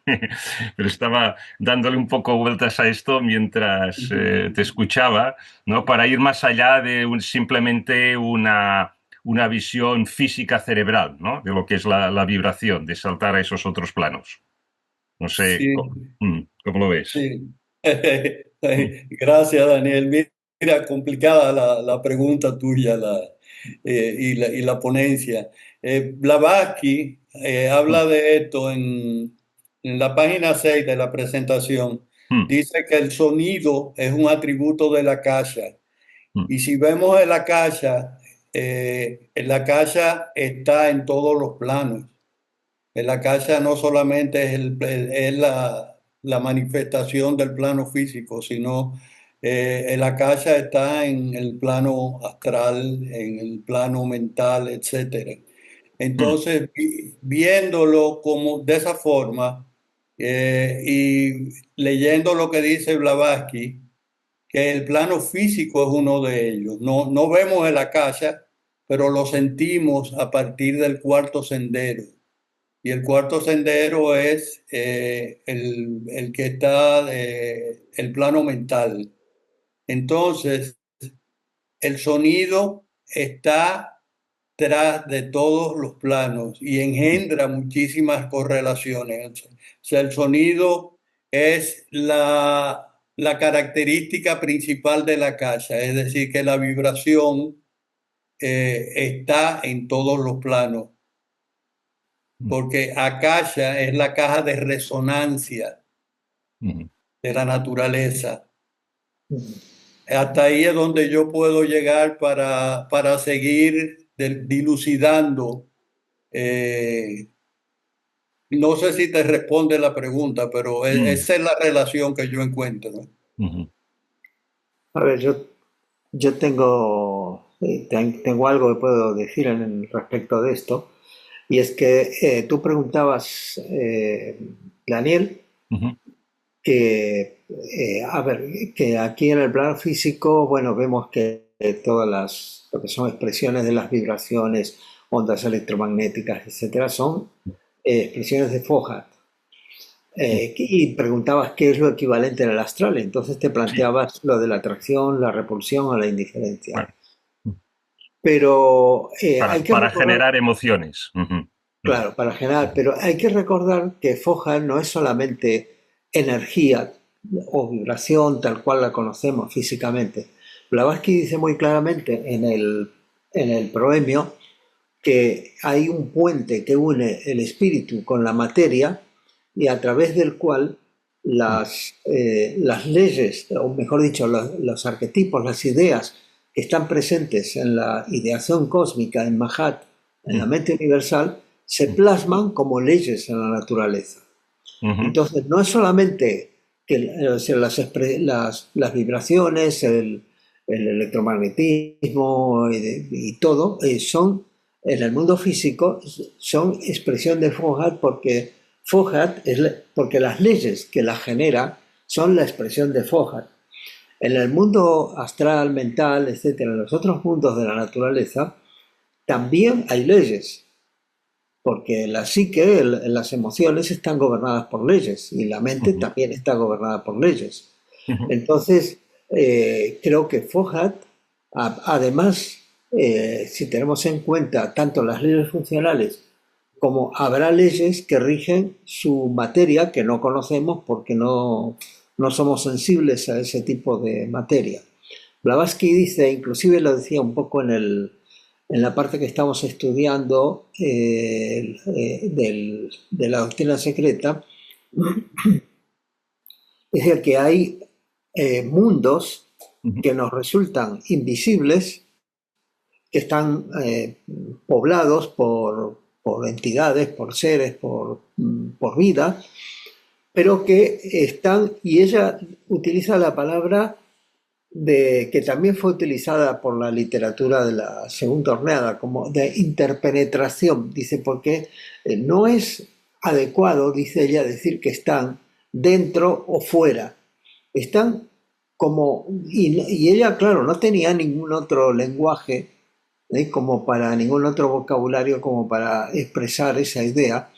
Pero estaba dándole un poco vueltas a esto mientras te escuchaba, ¿no? Para ir más allá de simplemente una visión física cerebral, ¿no? De lo que es la vibración, de saltar a esos otros planos. No sé Sí, cómo lo ves. sí. Gracias, Daniel. Mira, complicada la pregunta tuya y la ponencia. Blavatsky habla de esto en la página 6 de la presentación. Dice que el sonido es un atributo de la akasha. Y si vemos en la akasha está en todos los planos. El akasha no solamente es la manifestación del plano físico, sino el akasha está en el plano astral, en el plano mental, etcétera. Entonces, viéndolo como de esa forma y leyendo lo que dice Blavatsky, que el plano físico es uno de ellos. No vemos el akasha, pero lo sentimos a partir del cuarto sendero. Y el cuarto sendero es el que está el plano mental. Entonces, el sonido está tras de todos los planos y engendra muchísimas correlaciones. O sea, el sonido es la característica principal de la casa, es decir, que la vibración está en todos los planos, porque akasha es la caja de resonancia de la naturaleza. Hasta ahí es donde yo puedo llegar para seguir dilucidando. No sé si te responde la pregunta, pero esa es la relación que yo encuentro. A ver, yo tengo algo que puedo decir respecto de esto, y es que tú preguntabas, Daniel, a ver, que aquí en el plano físico, bueno, vemos que todas lo que son expresiones de las vibraciones, ondas electromagnéticas, etcétera, son expresiones de Foghat. Y preguntabas qué es lo equivalente en el astral, entonces te planteabas lo de la atracción, la repulsión o la indiferencia. Bueno, pero hay que para recordar, generar emociones. claro, para generar, pero hay que recordar que Foghat no es solamente energía o vibración tal cual la conocemos físicamente. Blavatsky dice muy claramente en el proemio que hay un puente que une el espíritu con la materia y a través del cual las leyes, o mejor dicho, los arquetipos, las ideas que están presentes en la ideación cósmica, en Mahat, en la mente universal, se plasman como leyes en la naturaleza. Entonces, no es solamente que o sea, las vibraciones, el electromagnetismo y todo, son en el mundo físico, son expresión de Foghat porque porque las leyes que la genera son la expresión de Foghat. En el mundo astral, mental, etcétera, en los otros mundos de la naturaleza, también hay leyes, porque la psique, las emociones están gobernadas por leyes y la mente también está gobernada por leyes. Entonces, creo que Foghat, además, si tenemos en cuenta tanto las leyes funcionales como habrá leyes que rigen su materia que no conocemos porque no somos sensibles a ese tipo de materia. Blavatsky dice, inclusive lo decía un poco en la parte que estamos estudiando de la doctrina secreta, es que hay mundos que nos resultan invisibles, que están poblados por entidades, por seres, por vida, pero que están, y ella utiliza la palabra que también fue utilizada por la literatura de la segunda horneada, como de interpenetración, dice, porque no es adecuado, dice ella, decir que están dentro o fuera, están como, y ella, claro, no tenía ningún otro lenguaje, como para ningún otro vocabulario como para expresar esa idea,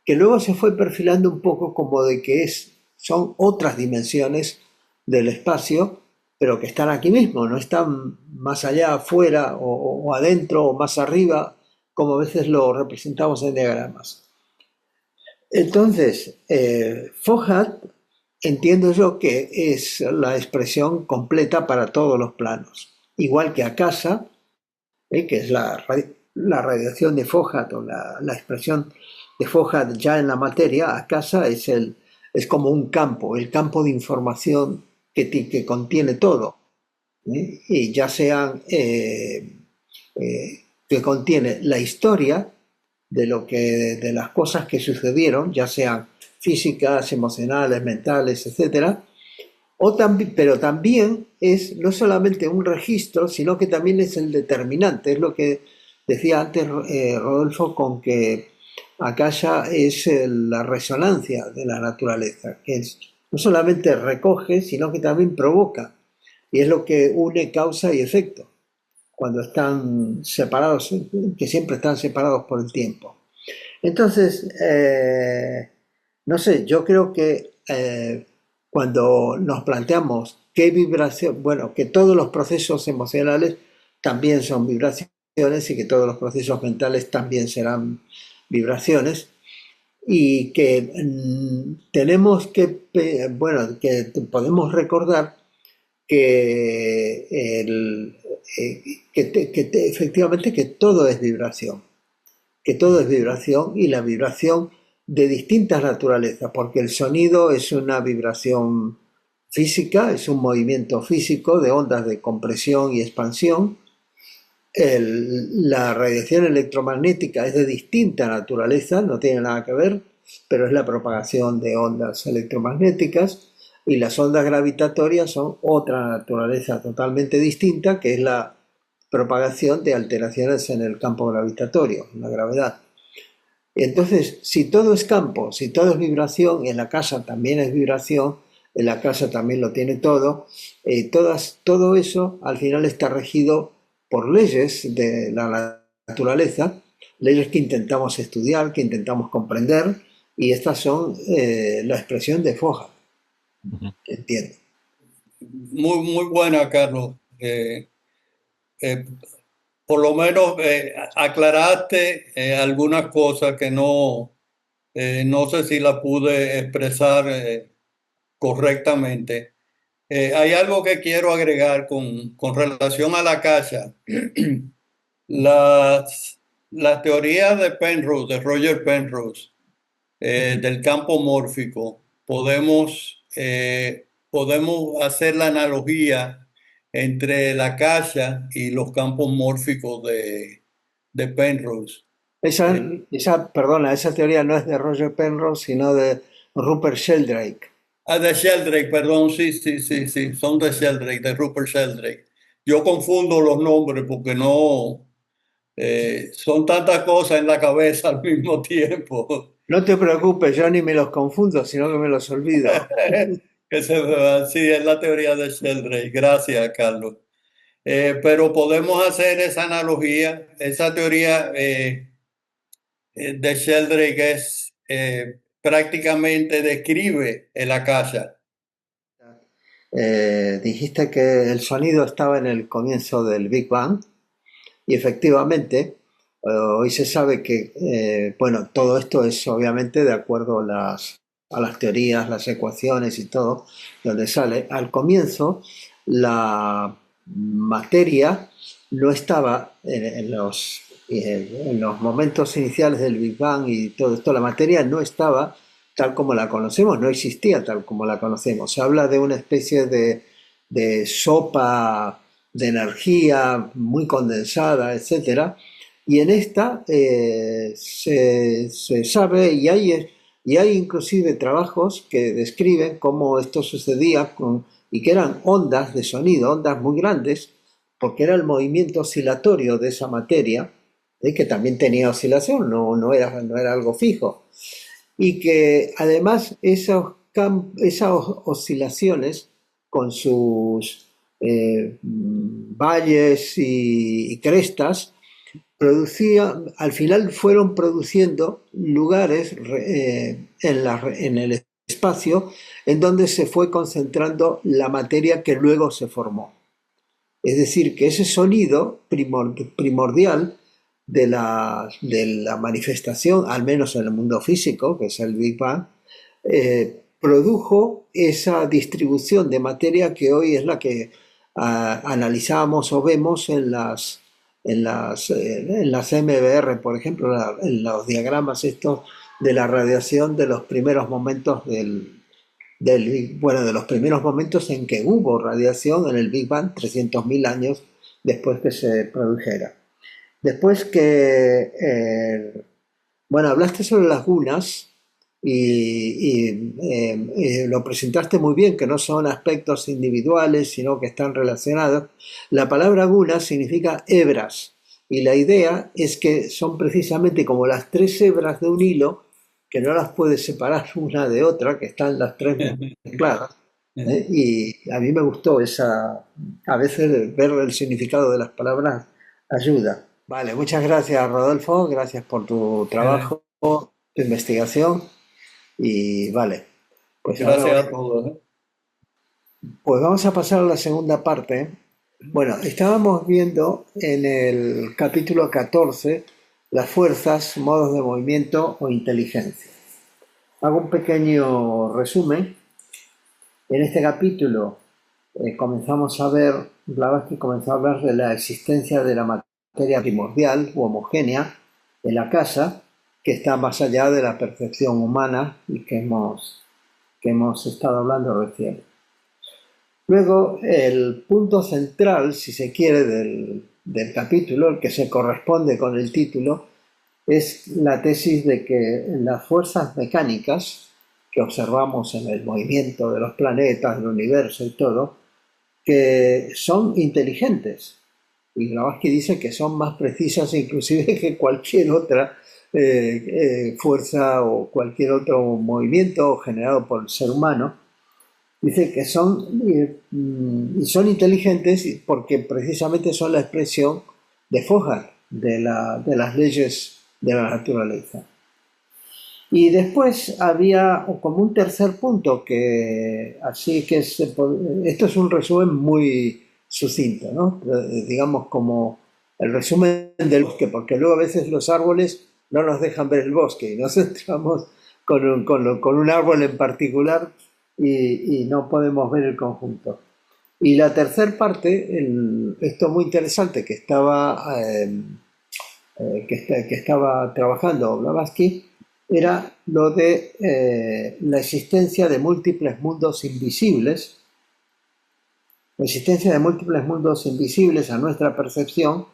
que luego se fue perfilando un poco como de que son otras dimensiones del espacio, pero que están aquí mismo, no están más allá, afuera o adentro o más arriba, como a veces lo representamos en diagramas. Entonces, Foghat entiendo yo que es la expresión completa para todos los planos, igual que Akasha, que es la radiación de Foghat o la expresión de Foghat ya en la materia. Akasha es como un campo, el campo de información que contiene todo, y ya sean que contiene la historia de las cosas que sucedieron, ya sean físicas, emocionales, mentales, etcétera, pero también es no solamente un registro, sino que también es el determinante. Es lo que decía antes Rodolfo, con que Akasha es la resonancia de la naturaleza, que no solamente recoge, sino que también provoca. Y es lo que une causa y efecto, cuando están separados, que siempre están separados por el tiempo. Entonces, no sé, yo creo que cuando nos planteamos qué vibración, bueno, que todos los procesos emocionales también son vibraciones y que todos los procesos mentales también serán vibraciones, y que tenemos que, bueno, que podemos recordar que, efectivamente que todo es vibración, que todo es vibración, y la vibración de distintas naturalezas, porque el sonido es una vibración física, es un movimiento físico de ondas de compresión y expansión. La radiación electromagnética es de distinta naturaleza, no tiene nada que ver, pero es la propagación de ondas electromagnéticas, y las ondas gravitatorias son otra naturaleza totalmente distinta, que es la propagación de alteraciones en el campo gravitatorio, en la gravedad. Entonces, si todo es campo, si todo es vibración, en la casa también es vibración, en la casa también lo tiene todo, todo eso al final está regido por leyes de la naturaleza, leyes que intentamos estudiar, que intentamos comprender, y estas son la expresión de Foghat, entiendo. Muy buena, Carlos. Por lo menos aclaraste algunas cosas que no sé si la pude expresar correctamente. Hay algo que quiero agregar con relación a la casa. Las teorías de Penrose, de Roger Penrose, del campo mórfico, podemos hacer la analogía entre la casa y los campos mórficos de Penrose. Perdona, esa teoría no es de Roger Penrose, sino de Rupert Sheldrake. De Sheldrake, perdón, sí, son de Sheldrake, de Rupert Sheldrake. Yo confundo los nombres porque no, son tantas cosas en la cabeza al mismo tiempo. No te preocupes, yo ni me los confundo, sino que me los olvido. Sí, es la teoría de Sheldrake. Gracias, Carlos. Pero podemos hacer esa analogía, esa teoría de Sheldrake prácticamente describe el Akasha. Dijiste que el sonido estaba en el comienzo del Big Bang, y efectivamente hoy se sabe que, bueno, todo esto es obviamente de acuerdo a las teorías, las ecuaciones y todo, donde sale al comienzo la materia no estaba en los momentos iniciales del Big Bang y todo esto, la materia no estaba tal como la conocemos, no existía tal como la conocemos. Se habla de una especie de sopa de energía muy condensada, etcétera, y en esta se sabe, y hay Y hay inclusive trabajos que describen cómo esto sucedía y que eran ondas de sonido, ondas muy grandes, porque era el movimiento oscilatorio de esa materia, que también tenía oscilación, no era algo fijo. Y que además esas oscilaciones con sus valles y crestas al final fueron produciendo lugares en el espacio en donde se fue concentrando la materia que luego se formó. Es decir, que ese sonido primordial de la manifestación, al menos en el mundo físico, que es el Big Bang, produjo esa distribución de materia que hoy es la que analizamos o vemos en las MBR, por ejemplo, en los diagramas estos de la radiación de los primeros momentos de los primeros momentos en que hubo radiación en el Big Bang, 300.000 años después que se produjera. Después hablaste sobre las gunas y lo presentaste muy bien, que no son aspectos individuales, sino que están relacionados. La palabra guna significa hebras, y la idea es que son precisamente como las tres hebras de un hilo, que no las puedes separar una de otra, que están las tres mezcladas. Y a mí me gustó a veces ver el significado de las palabras ayuda. Vale, muchas gracias, Rodolfo, gracias por tu trabajo, tu investigación. Y vale, pues gracias a todos. Pues vamos a pasar a la segunda parte. Bueno, estábamos viendo en el capítulo 14 las fuerzas, modos de movimiento o inteligencia. Hago un pequeño resumen. En este capítulo comenzamos a ver, Blavatsky comenzó a hablar de la existencia de la materia primordial u homogénea en la casa, que está más allá de la percepción humana y que hemos estado hablando recién. Luego, el punto central, si se quiere, del capítulo, el que se corresponde con el título, es la tesis de que las fuerzas mecánicas que observamos en el movimiento de los planetas, del universo y todo, que son inteligentes. Y Blavatsky dice que son más precisas inclusive que cualquier otra fuerza o cualquier otro movimiento generado por el ser humano. Dice que son inteligentes porque precisamente son la expresión de Fojard, de las leyes de la naturaleza. Y después había como un tercer punto esto es un resumen muy sucinto, ¿no? Digamos como el resumen del bosque, porque luego a veces los árboles no nos dejan ver el bosque y nos centramos con un árbol en particular y no podemos ver el conjunto. Y la tercera parte, esto muy interesante que estaba trabajando Blavatsky, era lo de la existencia de múltiples mundos invisibles, a nuestra percepción,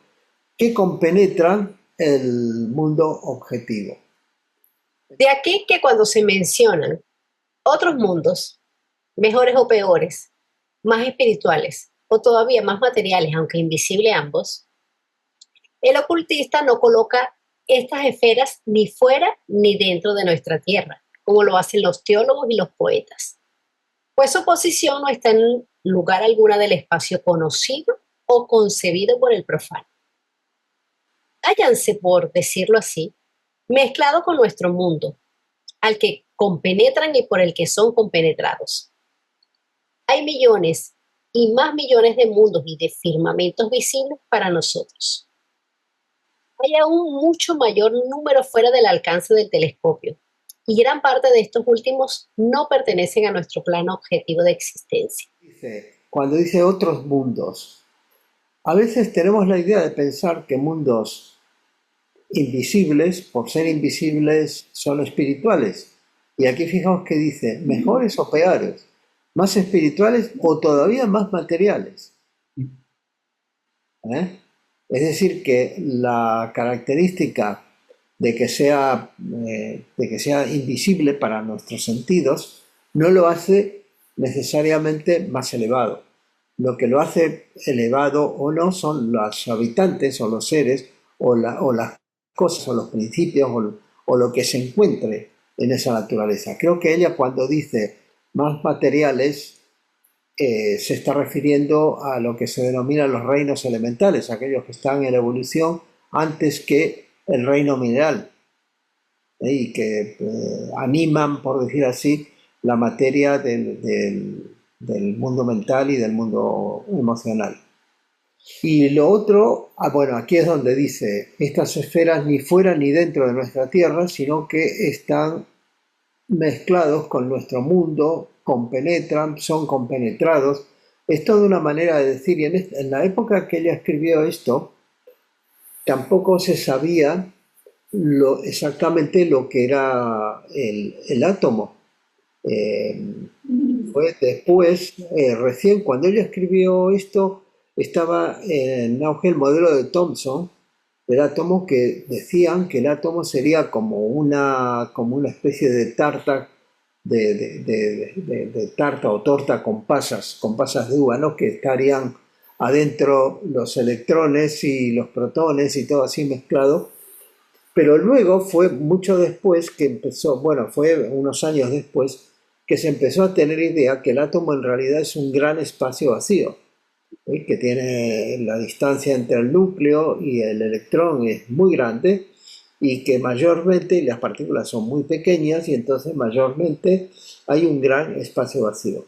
que compenetran el mundo objetivo. De aquí que cuando se mencionan otros mundos, mejores o peores, más espirituales o todavía más materiales, aunque invisibles ambos, el ocultista no coloca estas esferas ni fuera ni dentro de nuestra tierra, como lo hacen los teólogos y los poetas, pues su posición no está en lugar alguna del espacio conocido o concebido por el profano. Hállanse, por decirlo así, mezclado con nuestro mundo, al que compenetran y por el que son compenetrados. Hay millones y más millones de mundos y de firmamentos visibles para nosotros. Hay aún mucho mayor número fuera del alcance del telescopio, y gran parte de estos últimos no pertenecen a nuestro plano objetivo de existencia. Cuando dice otros mundos, a veces tenemos la idea de pensar que mundos invisibles, por ser invisibles, son espirituales. Y aquí fijaos que dice, mejores o peores, más espirituales o todavía más materiales. Es decir, que la característica de que sea invisible para nuestros sentidos, no lo hace necesariamente más elevado. Lo que lo hace elevado o no son los habitantes o los seres o las cosas o los principios o lo que se encuentre en esa naturaleza. Creo que ella, cuando dice más materiales, se está refiriendo a lo que se denomina los reinos elementales, aquellos que están en la evolución antes que el reino mineral, y que animan, por decir así, la materia del mundo mental y del mundo emocional. Y lo otro, bueno, aquí es donde dice, estas esferas ni fuera ni dentro de nuestra Tierra, sino que están mezclados con nuestro mundo, compenetran, son compenetrados. Es toda una manera de decir, y en la época que ella escribió esto, tampoco se sabía exactamente lo que era el átomo. Fue después, recién cuando ella escribió esto, estaba en auge el modelo de Thomson del átomo, que decían que el átomo sería como una especie de tarta, de tarta o torta con pasas de uva, ¿no? Que estarían adentro los electrones y los protones y todo así mezclado. Pero luego fue mucho después que empezó, bueno, fue unos años después, que se empezó a tener idea que el átomo en realidad es un gran espacio vacío, que tiene la distancia entre el núcleo y el electrón es muy grande y que mayormente las partículas son muy pequeñas y entonces mayormente hay un gran espacio vacío.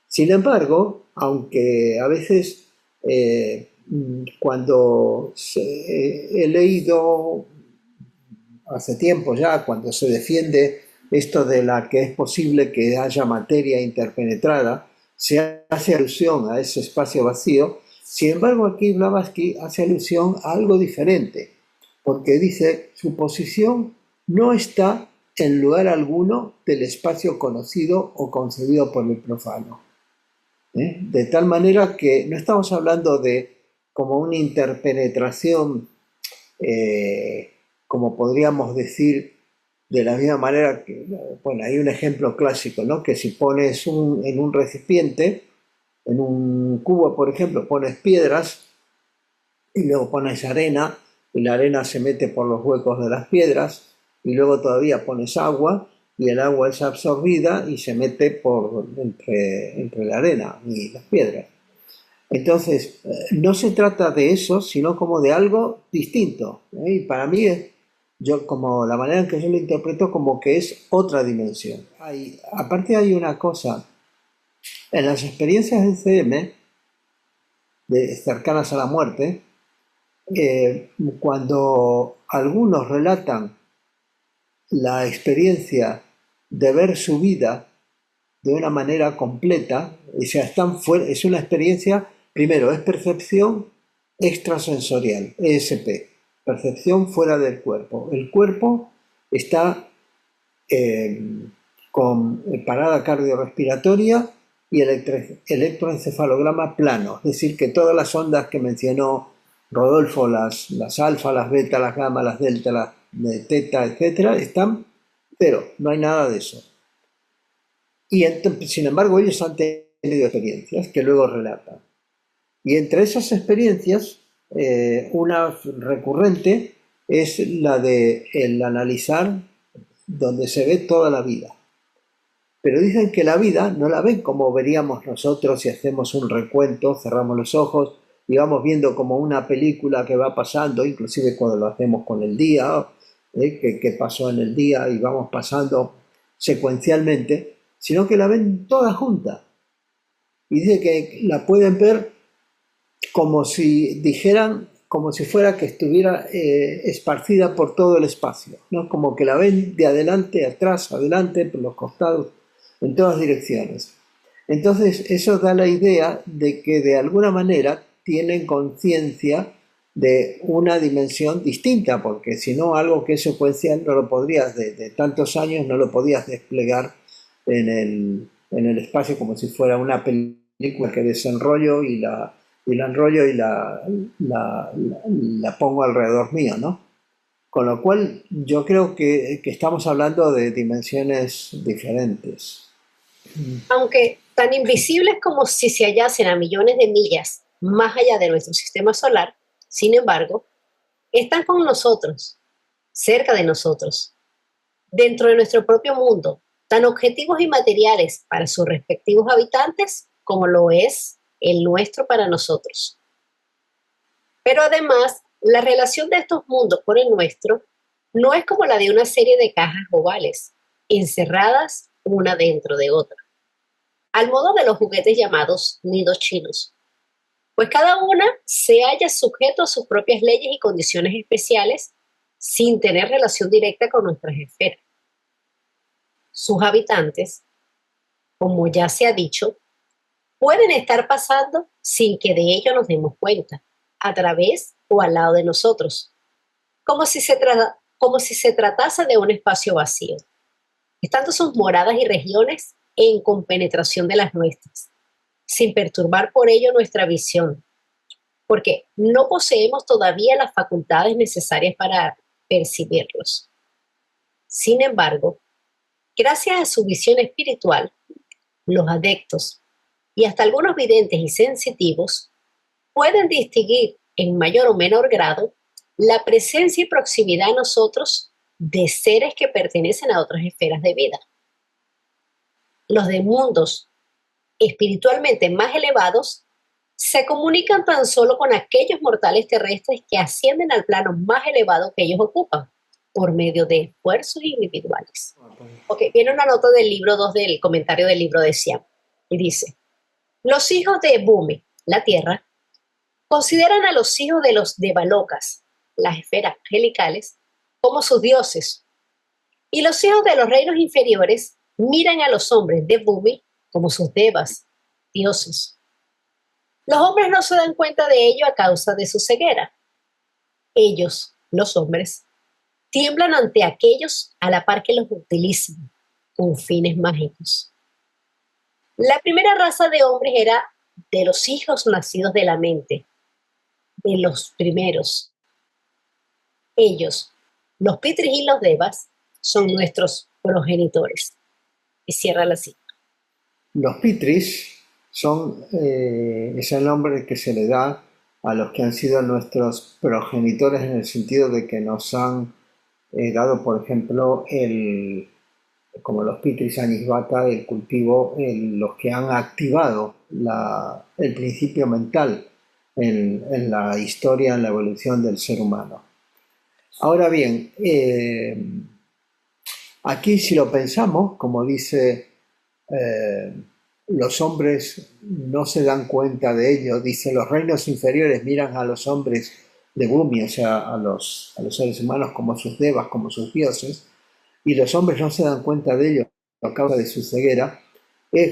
Sin embargo, aunque a veces cuando he leído hace tiempo ya, cuando se defiende esto de la que es posible que haya materia interpenetrada, se hace alusión a ese espacio vacío. Sin embargo, aquí Blavatsky hace alusión a algo diferente, porque dice, su posición no está en lugar alguno del espacio conocido o concebido por el profano. De tal manera que no estamos hablando de como una interpenetración, como podríamos decir, de la misma manera que, bueno, hay un ejemplo clásico, ¿no? Que si pones en un recipiente, en un cubo, por ejemplo, pones piedras y luego pones arena y la arena se mete por los huecos de las piedras y luego todavía pones agua y el agua es absorbida y se mete entre la arena y las piedras. Entonces, no se trata de eso, sino como de algo distinto. Y para mí, yo como la manera en que yo lo interpreto, como que es otra dimensión. Aparte hay una cosa, en las experiencias de CM, cercanas a la muerte, cuando algunos relatan la experiencia de ver su vida de una manera completa, o sea, es una experiencia, primero, es percepción extrasensorial, ESP, percepción fuera del cuerpo. El cuerpo está con parada cardiorrespiratoria y electroencefalograma plano, es decir, que todas las ondas que mencionó Rodolfo, las alfa, las beta, las gamma, las delta, las teta, etcétera, están cero, no hay nada de eso. Y sin embargo, ellos han tenido experiencias que luego relatan. Y entre esas experiencias, una recurrente es la de el analizar donde se ve toda la vida. Pero dicen que la vida no la ven como veríamos nosotros si hacemos un recuento, cerramos los ojos y vamos viendo como una película que va pasando, inclusive cuando lo hacemos con el día, que pasó en el día y vamos pasando secuencialmente, sino que la ven toda junta. Y dice que la pueden ver como si dijeran, como si fuera que estuviera esparcida por todo el espacio, ¿no? Como que la ven de adelante, atrás, adelante, por los costados, en todas direcciones. Entonces, eso da la idea de que de alguna manera tienen conciencia de una dimensión distinta, porque si no, algo que es secuencial no lo podrías, de tantos años, no lo podías desplegar en el espacio como si fuera una película que desenrollo y la enrollo y la pongo alrededor mío, ¿no? Con lo cual yo creo que estamos hablando de dimensiones diferentes. Aunque tan invisibles como si se hallasen a millones de millas más allá de nuestro sistema solar, sin embargo, están con nosotros, cerca de nosotros, dentro de nuestro propio mundo, tan objetivos y materiales para sus respectivos habitantes como lo es el nuestro para nosotros. Pero además, la relación de estos mundos con el nuestro no es como la de una serie de cajas ovales, encerradas una dentro de otra, al modo de los juguetes llamados nidos chinos, pues cada una se halla sujeto a sus propias leyes y condiciones especiales sin tener relación directa con nuestras esferas. Sus habitantes, como ya se ha dicho, pueden estar pasando sin que de ello nos demos cuenta, a través o al lado de nosotros, como si se tratase de un espacio vacío, estando sus moradas y regiones en compenetración de las nuestras, sin perturbar por ello nuestra visión, porque no poseemos todavía las facultades necesarias para percibirlos. Sin embargo, gracias a su visión espiritual, los adeptos y hasta algunos videntes y sensitivos pueden distinguir en mayor o menor grado la presencia y proximidad a nosotros de seres que pertenecen a otras esferas de vida. Los de mundos espiritualmente más elevados se comunican tan solo con aquellos mortales terrestres que ascienden al plano más elevado que ellos ocupan, por medio de esfuerzos individuales. Ok, viene una nota del libro 2 del comentario del libro de Siam, y dice: los hijos de Bhumi, la Tierra, consideran a los hijos de los Devalokas, las esferas angelicales, como sus dioses, y los hijos de los reinos inferiores miran a los hombres de Bhumi como sus devas, dioses. Los hombres no se dan cuenta de ello a causa de su ceguera. Ellos, los hombres, tiemblan ante aquellos a la par que los utilizan con fines mágicos. La primera raza de hombres era de los hijos nacidos de la mente, de los primeros. Ellos, los Pitris y los Devas, son nuestros progenitores. Y cierra la cita. Los Pitris es el nombre que se le da a los que han sido nuestros progenitores en el sentido de que nos han dado, por ejemplo, como los Pitris Anisvata, el cultivo, los que han activado el principio mental en la historia, en la evolución del ser humano. Ahora bien, aquí si lo pensamos, como dice, los hombres no se dan cuenta de ello, dice, los reinos inferiores miran a los hombres de Bhumi, o sea, a los seres humanos como sus devas, como sus dioses, y los hombres no se dan cuenta de ello a causa de su ceguera,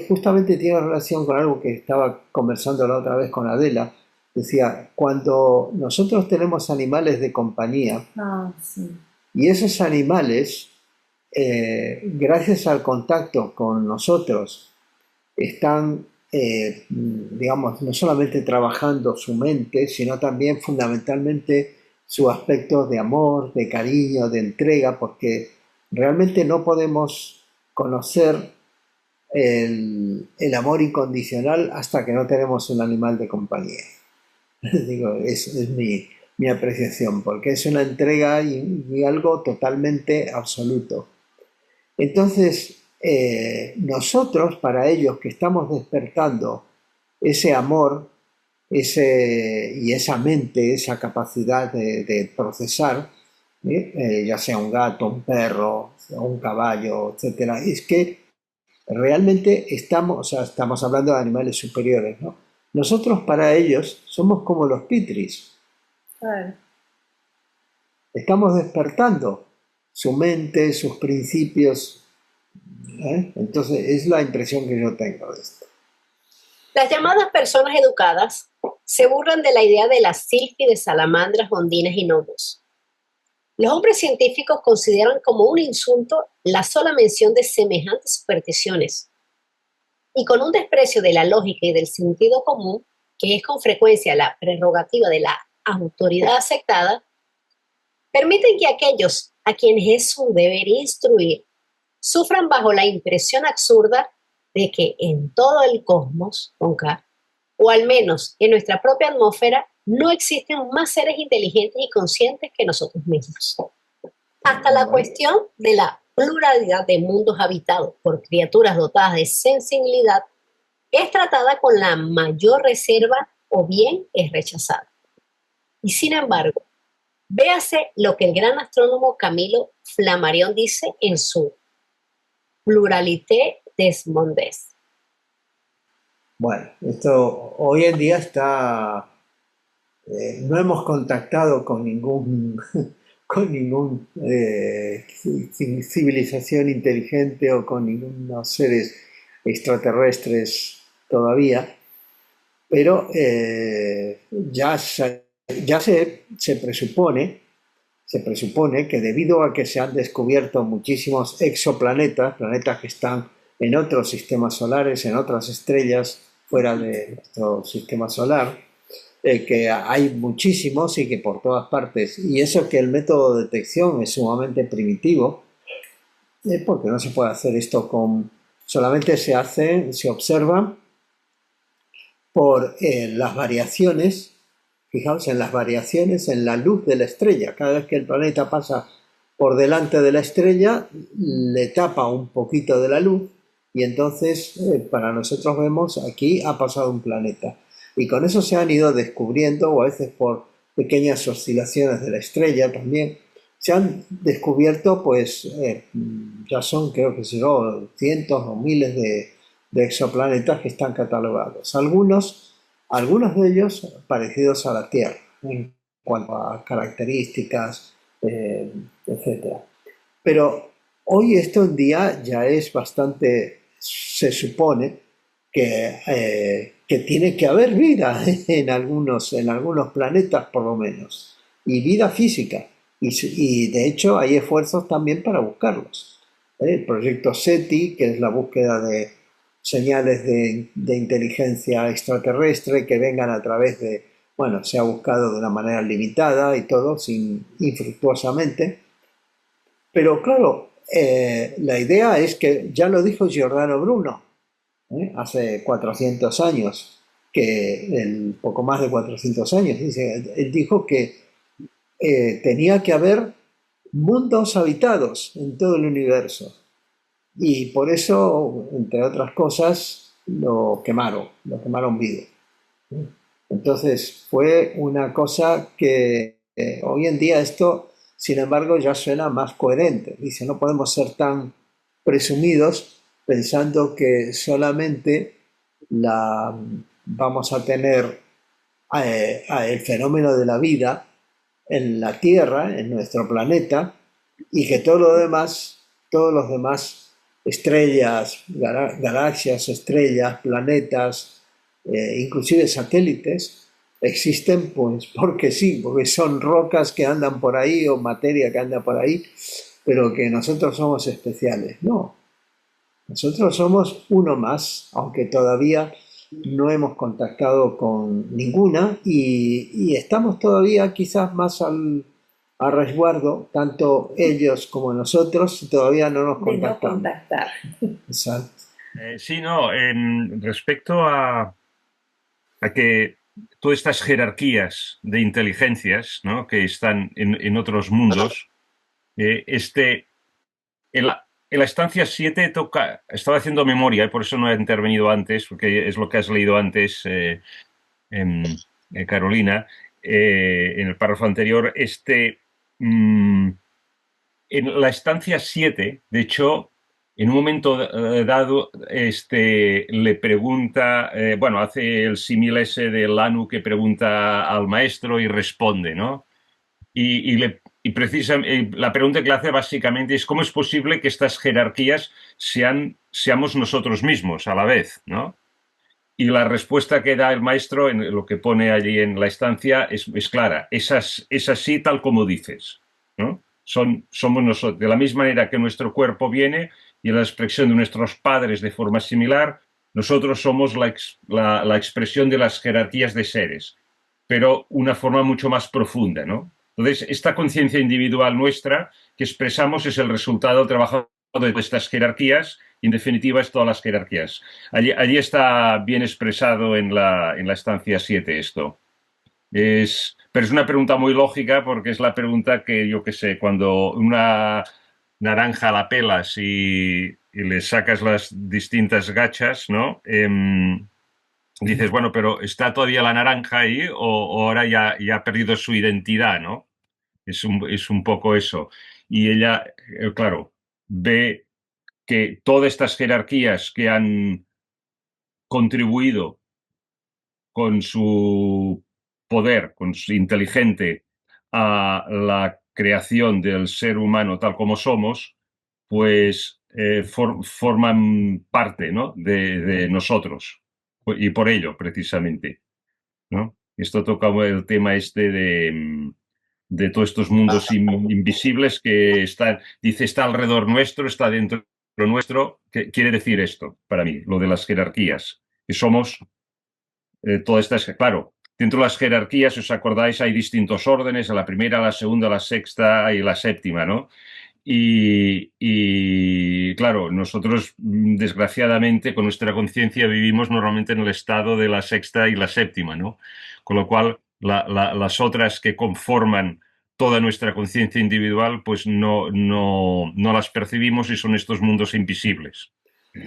justamente tiene relación con algo que estaba conversando la otra vez con Adela. Decía, cuando nosotros tenemos animales de compañía, sí. y esos animales, gracias al contacto con nosotros, están, digamos, no solamente trabajando su mente, sino también fundamentalmente su aspecto de amor, de cariño, de entrega, porque realmente no podemos conocer el amor incondicional hasta que no tenemos un animal de compañía. Digo, es mi apreciación, porque es una entrega y algo totalmente absoluto. Entonces, nosotros, para ellos que estamos despertando ese amor y esa mente, esa capacidad de procesar, ya sea un gato, un perro, un caballo, etc., es que realmente estamos hablando de animales superiores, ¿no? Nosotros para ellos somos como los Pitris. Claro. Estamos despertando su mente, sus principios. Entonces es la impresión que yo tengo de esto. Las llamadas personas educadas se burlan de la idea de las sílfides, salamandras, ondinas y gnomos. Los hombres científicos consideran como un insulto la sola mención de semejantes supersticiones. Y con un desprecio de la lógica y del sentido común, que es con frecuencia la prerrogativa de la autoridad aceptada, permiten que aquellos a quienes es su deber instruir sufran bajo la impresión absurda de que en todo el cosmos, con K, o al menos en nuestra propia atmósfera, no existen más seres inteligentes y conscientes que nosotros mismos. Hasta la cuestión de la pluralidad de mundos habitados por criaturas dotadas de sensibilidad es tratada con la mayor reserva o bien es rechazada. Y sin embargo, véase lo que el gran astrónomo Camilo Flammarion dice en su Pluralité des mondes. Bueno, esto hoy en día está, no hemos contactado con ningún civilización inteligente o con ningunos seres extraterrestres todavía, pero ya se presupone que debido a que se han descubierto muchísimos exoplanetas, planetas que están en otros sistemas solares, en otras estrellas fuera de nuestro sistema solar, que hay muchísimos y que por todas partes, y eso que el método de detección es sumamente primitivo, porque no se puede hacer esto solamente se observa por las variaciones. Fijaos en las variaciones en la luz de la estrella. Cada vez que el planeta pasa por delante de la estrella, le tapa un poquito de la luz y entonces para nosotros vemos aquí ha pasado un planeta. Y con eso se han ido descubriendo, o a veces por pequeñas oscilaciones de la estrella también, se han descubierto, pues ya son, creo que cientos o miles de exoplanetas que están catalogados. Algunos de ellos parecidos a la Tierra en cuanto a características, etc. Pero hoy esto en día ya es bastante, se supone que tiene que haber vida en algunos planetas por lo menos, y vida física, y de hecho hay esfuerzos también para buscarlos. El proyecto SETI, que es la búsqueda de señales de inteligencia extraterrestre que vengan a través de, bueno, se ha buscado de una manera limitada y todo, infructuosamente. Pero claro, la idea es que, ya lo dijo Giordano Bruno, hace 400 años, poco más de 400 años, él dijo que tenía que haber mundos habitados en todo el universo. Y por eso, entre otras cosas, lo quemaron vivo. Entonces fue una cosa que hoy en día esto, sin embargo, ya suena más coherente. Dice, no podemos ser tan presumidos pensando que solamente vamos a tener el fenómeno de la vida en la Tierra, en nuestro planeta, y que todos los demás estrellas, galaxias, estrellas, planetas, inclusive satélites, existen pues porque sí, porque son rocas que andan por ahí o materia que anda por ahí, pero que nosotros somos especiales. No, nosotros somos uno más, aunque todavía no hemos contactado con ninguna y estamos todavía quizás más a resguardo, tanto ellos como nosotros, todavía no nos contactamos. Exacto. Sí, no, respecto a que todas estas jerarquías de inteligencias, ¿no?, que están en otros mundos, en la estancia 7 estaba haciendo memoria, por eso no he intervenido antes, porque es lo que has leído antes, Carolina, en el párrafo anterior, en la estancia 7, de hecho, en un momento dado, le pregunta, hace el símil ese del Anu que pregunta al maestro y responde, ¿no? Y la pregunta que le hace básicamente es ¿cómo es posible que estas jerarquías seamos nosotros mismos a la vez, ¿no? Y la respuesta que da el maestro en lo que pone allí en la estancia es clara, es así tal como dices, ¿no? Somos nosotros, de la misma manera que nuestro cuerpo viene y la expresión de nuestros padres de forma similar, nosotros somos la expresión de las jerarquías de seres, pero una forma mucho más profunda, ¿no? Entonces, esta conciencia individual nuestra que expresamos es el resultado del trabajo de estas jerarquías, y en definitiva es todas las jerarquías. Allí está bien expresado en la estancia 7 esto. Pero es una pregunta muy lógica porque es la pregunta que, yo qué sé, cuando una naranja la pelas y le sacas las distintas gachas, ¿no? Dices, bueno, pero ¿está todavía la naranja ahí o ahora ya ha perdido su identidad, ¿no? Es un poco eso. Y ella, claro, ve que todas estas jerarquías que han contribuido con su poder, con su inteligente, a la creación del ser humano tal como somos, pues forman parte, ¿no? de nosotros. Y por ello, precisamente, ¿no? Esto toca el tema este de todos estos mundos invisibles que están, dice, está alrededor nuestro, está dentro nuestro. ¿Qué quiere decir esto para mí? Lo de las jerarquías, que somos todas estas, claro, dentro de las jerarquías, si os acordáis, hay distintos órdenes, la primera, la segunda, la sexta y la séptima, ¿no? Y claro, nosotros desgraciadamente con nuestra conciencia vivimos normalmente en el estado de la sexta y la séptima, ¿no? Con lo cual las otras que conforman toda nuestra conciencia individual pues no las percibimos y son estos mundos invisibles.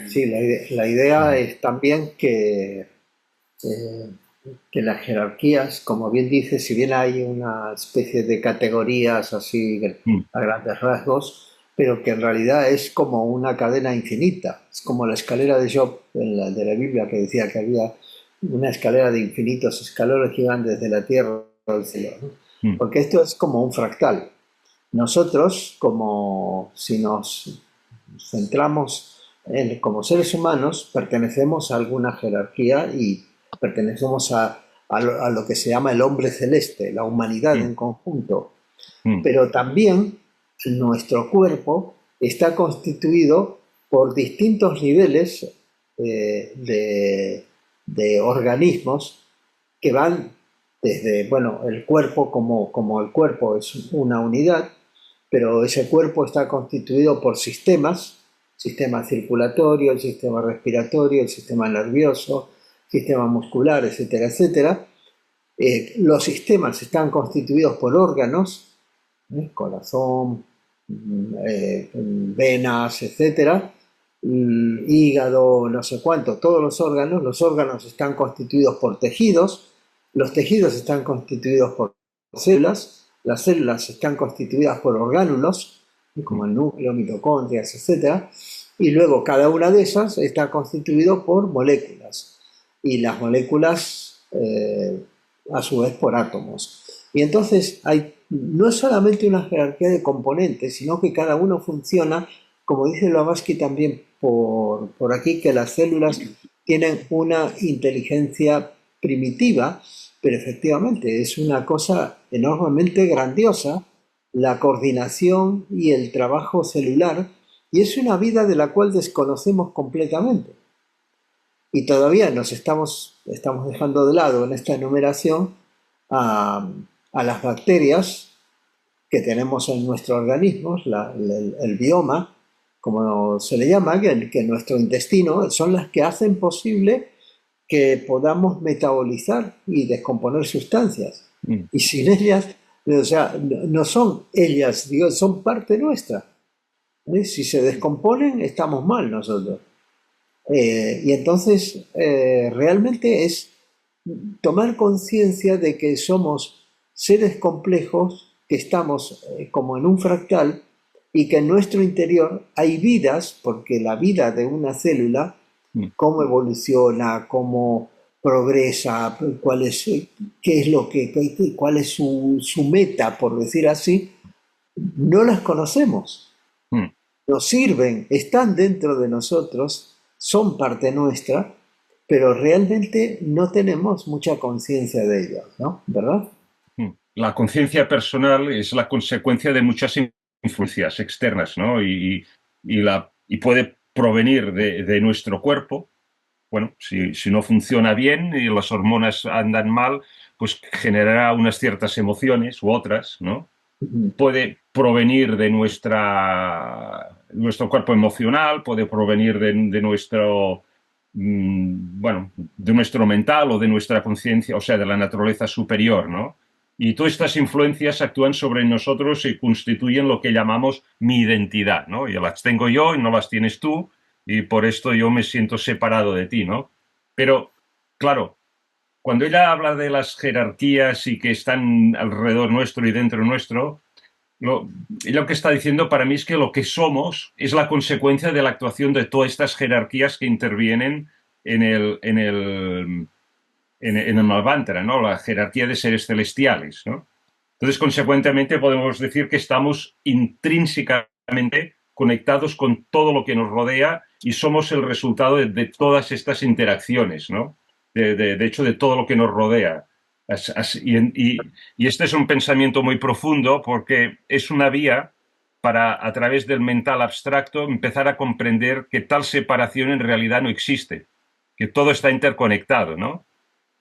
Sí, la idea es también que las jerarquías, como bien dice, si bien hay una especie de categorías así a grandes rasgos, pero que en realidad es como una cadena infinita. Es como la escalera de Job de la Biblia, que decía que había una escalera de infinitos escalones que iban desde la tierra al cielo, ¿no? Porque esto es como un fractal. Nosotros, como si nos centramos como seres humanos, pertenecemos a alguna jerarquía y pertenecemos a lo que se llama el hombre celeste, la humanidad en conjunto. Pero también nuestro cuerpo está constituido por distintos niveles de organismos que van desde, bueno, el cuerpo como el cuerpo es una unidad, pero ese cuerpo está constituido por sistemas, sistema circulatorio, el sistema respiratorio, el sistema nervioso, sistema muscular, etcétera, etcétera. Los sistemas están constituidos por órganos, corazón, venas, etcétera, hígado, no sé cuánto, todos los órganos están constituidos por tejidos, los tejidos están constituidos por células, las células están constituidas por orgánulos, como el núcleo, mitocondrias, etcétera, y luego cada una de esas está constituido por moléculas, y las moléculas a su vez por átomos. Y entonces no es solamente una jerarquía de componentes, sino que cada uno funciona, como dice Blavatsky también por aquí, que las células tienen una inteligencia primitiva, pero efectivamente es una cosa enormemente grandiosa, la coordinación y el trabajo celular, y es una vida de la cual desconocemos completamente. Y todavía nos estamos dejando de lado en esta enumeración a las bacterias que tenemos en nuestro organismo, el bioma, como se le llama, que nuestro intestino son las que hacen posible que podamos metabolizar y descomponer sustancias. Y sin ellas, o sea, no son ellas, digo, son parte nuestra. Si se descomponen, estamos mal nosotros. Y entonces realmente es tomar conciencia de que somos seres complejos, que estamos como en un fractal y que en nuestro interior hay vidas, porque la vida de una célula, cómo evoluciona, cómo progresa, cuál es su meta, por decir así, no las conocemos. Nos sirven, están dentro de nosotros, son parte nuestra, pero realmente no tenemos mucha conciencia de ellos, ¿no? ¿Verdad? La conciencia personal es la consecuencia de muchas influencias externas, ¿no? Y puede provenir de nuestro cuerpo. Bueno, si no funciona bien y las hormonas andan mal, pues generará unas ciertas emociones u otras, ¿no? Puede provenir de nuestro cuerpo emocional, puede provenir de nuestro, bueno, de nuestro mental o de nuestra conciencia, o sea, de la naturaleza superior, ¿no? Y todas estas influencias actúan sobre nosotros y constituyen lo que llamamos mi identidad, ¿no? Y las tengo yo y no las tienes tú, y por esto yo me siento separado de ti, ¿no? Pero, claro, cuando ella habla de las jerarquías y que están alrededor nuestro y dentro nuestro, lo que está diciendo para mí es que lo que somos es la consecuencia de la actuación de todas estas jerarquías que intervienen en el Manvantara, ¿no? La jerarquía de seres celestiales, ¿no? Entonces, consecuentemente, podemos decir que estamos intrínsecamente conectados con todo lo que nos rodea y somos el resultado de todas estas interacciones, ¿no? De hecho, de todo lo que nos rodea. Y este es un pensamiento muy profundo porque es una vía para, a través del mental abstracto, empezar a comprender que tal separación en realidad no existe, que todo está interconectado, ¿no?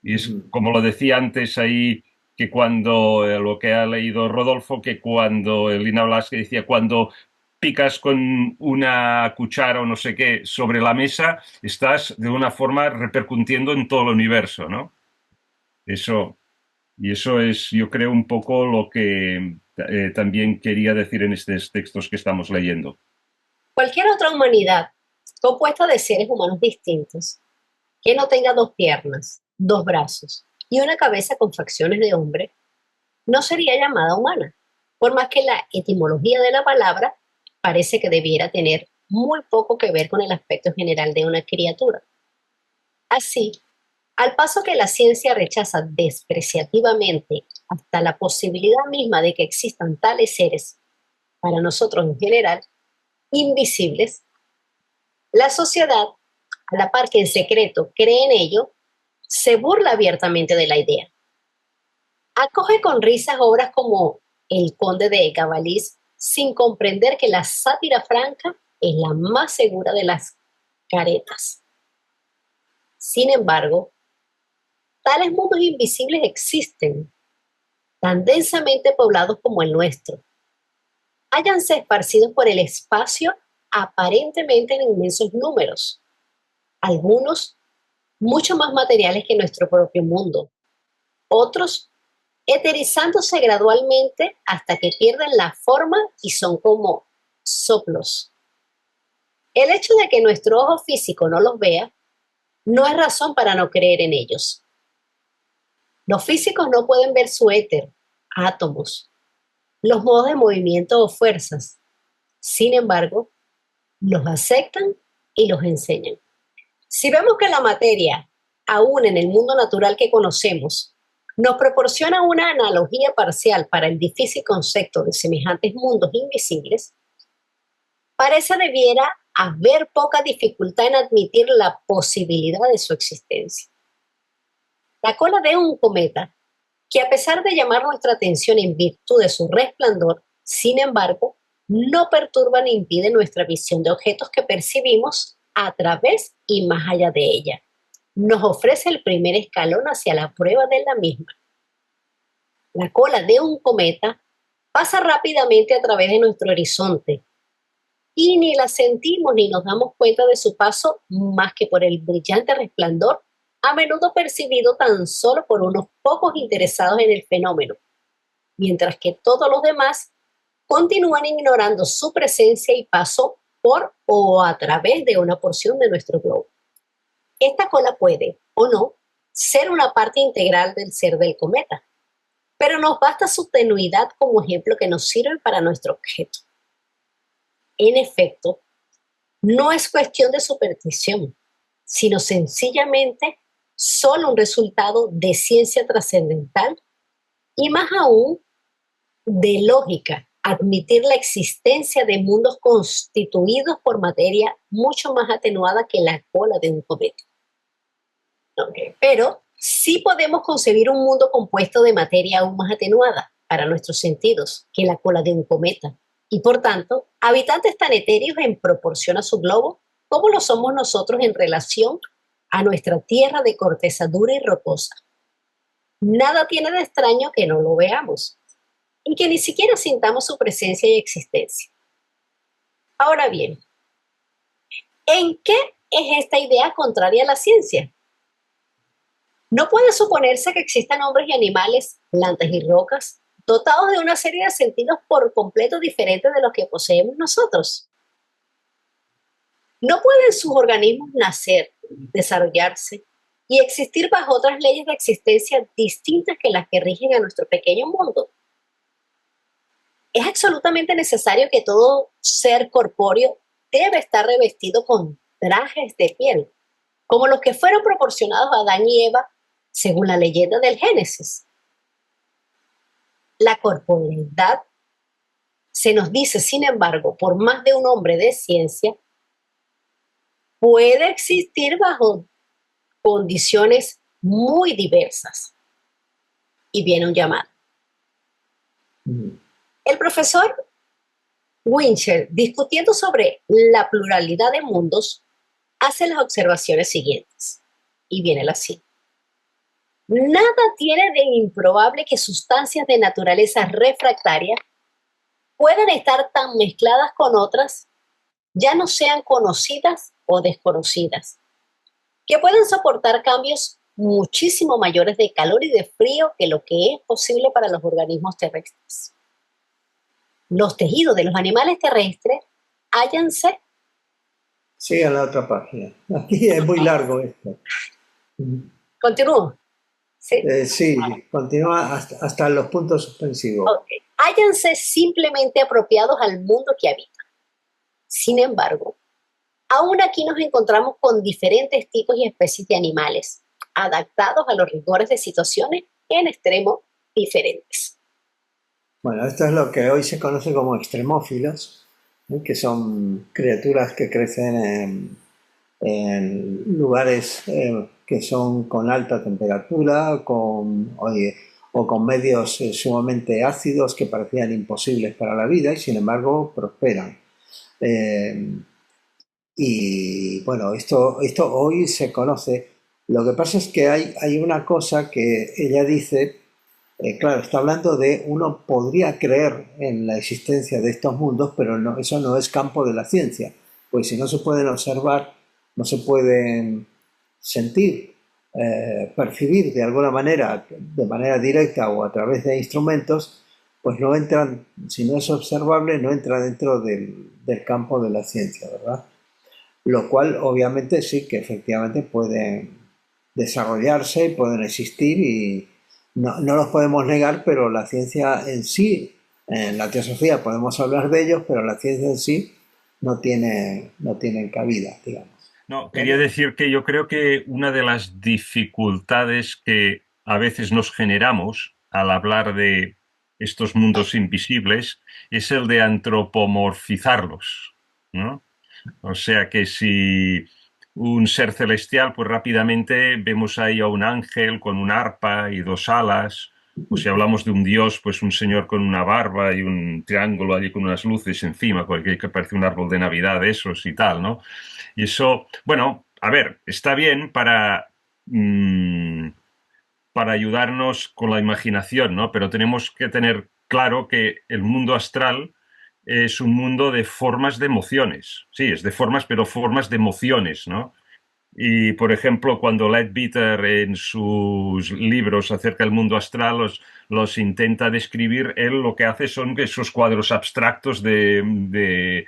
Y es como lo decía antes ahí, que cuando lo que ha leído Rodolfo, que cuando Elina Blasque decía, cuando picas con una cuchara o no sé qué sobre la mesa, estás de una forma repercutiendo en todo el universo, ¿no? Eso es, yo creo, un poco lo que también quería decir en estos textos que estamos leyendo. Cualquier otra humanidad compuesta de seres humanos distintos, que no tenga 2 piernas, 2 brazos y una cabeza con facciones de hombre, no sería llamada humana, por más que la etimología de la palabra parece que debiera tener muy poco que ver con el aspecto general de una criatura. Así, al paso que la ciencia rechaza despreciativamente hasta la posibilidad misma de que existan tales seres, para nosotros en general, invisibles, la sociedad, a la par que en secreto cree en ello, se burla abiertamente de la idea. Acoge con risas obras como El Conde de Gabalís, sin comprender que la sátira franca es la más segura de las caretas. Sin embargo, tales mundos invisibles existen, tan densamente poblados como el nuestro. Háyanse esparcidos por el espacio aparentemente en inmensos números, algunos mucho más materiales que nuestro propio mundo, otros eterizándose gradualmente hasta que pierden la forma y son como soplos. El hecho de que nuestro ojo físico no los vea no es razón para no creer en ellos. Los físicos no pueden ver su éter, átomos, los modos de movimiento o fuerzas. Sin embargo, los aceptan y los enseñan. Si vemos que la materia, aún en el mundo natural que conocemos, nos proporciona una analogía parcial para el difícil concepto de semejantes mundos invisibles, parece debiera haber poca dificultad en admitir la posibilidad de su existencia. La cola de un cometa, que a pesar de llamar nuestra atención en virtud de su resplandor, sin embargo, no perturba ni impide nuestra visión de objetos que percibimos a través y más allá de ella. Nos ofrece el primer escalón hacia la prueba de la misma. La cola de un cometa pasa rápidamente a través de nuestro horizonte y ni la sentimos ni nos damos cuenta de su paso más que por el brillante resplandor, a menudo percibido tan solo por unos pocos interesados en el fenómeno, mientras que todos los demás continúan ignorando su presencia y paso por o a través de una porción de nuestro globo. Esta cola puede, o no, ser una parte integral del ser del cometa, pero nos basta su tenuidad como ejemplo que nos sirve para nuestro objeto. En efecto, no es cuestión de superstición, sino sencillamente solo un resultado de ciencia trascendental y más aún de lógica, admitir la existencia de mundos constituidos por materia mucho más atenuada que la cola de un cometa. Pero sí podemos concebir un mundo compuesto de materia aún más atenuada para nuestros sentidos que la cola de un cometa y por tanto habitantes tan etéreos en proporción a su globo como lo somos nosotros en relación a nuestra tierra de corteza dura y rocosa. Nada tiene de extraño que no lo veamos y que ni siquiera sintamos su presencia y existencia. Ahora bien, ¿en qué es esta idea contraria a la ciencia? No puede suponerse que existan hombres y animales, plantas y rocas, dotados de una serie de sentidos por completo diferentes de los que poseemos nosotros. ¿No pueden sus organismos nacer, desarrollarse y existir bajo otras leyes de existencia distintas que las que rigen a nuestro pequeño mundo? Es absolutamente necesario que todo ser corpóreo debe estar revestido con trajes de piel, como los que fueron proporcionados a Adán y Eva según la leyenda del Génesis. La corporeidad, se nos dice, sin embargo, por más de un hombre de ciencia, puede existir bajo condiciones muy diversas. Y viene un llamado. El profesor Winchell, discutiendo sobre la pluralidad de mundos, hace las observaciones siguientes. Y viene la cita. Nada tiene de improbable que sustancias de naturaleza refractaria puedan estar tan mezcladas con otras, ya no sean conocidas o desconocidas, que pueden soportar cambios muchísimo mayores de calor y de frío que lo que es posible para los organismos terrestres. Los tejidos de los animales terrestres hállanse. Sigue a la otra página. Aquí es muy largo esto. Continúo. Sí, Sí, continúa hasta los puntos suspensivos. okay. Hállanse simplemente apropiados al mundo que habitan. Sin embargo, aún aquí nos encontramos con diferentes tipos y especies de animales, adaptados a los rigores de situaciones en extremo diferentes. Bueno, esto es lo que hoy se conoce como extremófilos, que son criaturas que crecen en lugares que son con alta temperatura o con medios sumamente ácidos que parecían imposibles para la vida y sin embargo prosperan. Y bueno, esto hoy se conoce. Lo que pasa es que hay una cosa que ella dice, claro, está hablando de uno podría creer en la existencia de estos mundos, pero no, eso no es campo de la ciencia, pues si no se pueden observar, no se pueden sentir, percibir de alguna manera, de manera directa o a través de instrumentos, pues no entran, si no es observable, no entra dentro del campo de la ciencia, ¿verdad? Lo cual obviamente sí que efectivamente pueden desarrollarse, pueden existir y no los podemos negar, pero la ciencia en sí, en la teosofía podemos hablar de ellos, pero la ciencia en sí no tiene cabida, digamos. No, quería decir que yo creo que una de las dificultades que a veces nos generamos al hablar de estos mundos invisibles es el de antropomorfizarlos, ¿no? O sea que si un ser celestial, pues rápidamente vemos ahí a un ángel con un arpa y dos alas, o si hablamos de un dios, pues un señor con una barba y un triángulo allí con unas luces encima, que parece un árbol de Navidad, esos y tal, ¿no? Y eso, bueno, a ver, está bien para ayudarnos con la imaginación, ¿no? Pero tenemos que tener claro que el mundo astral es un mundo de formas de emociones. Sí, es de formas, pero formas de emociones, ¿no? Y, por ejemplo, cuando Leadbeater en sus libros acerca del mundo astral los intenta describir, él lo que hace son esos cuadros abstractos de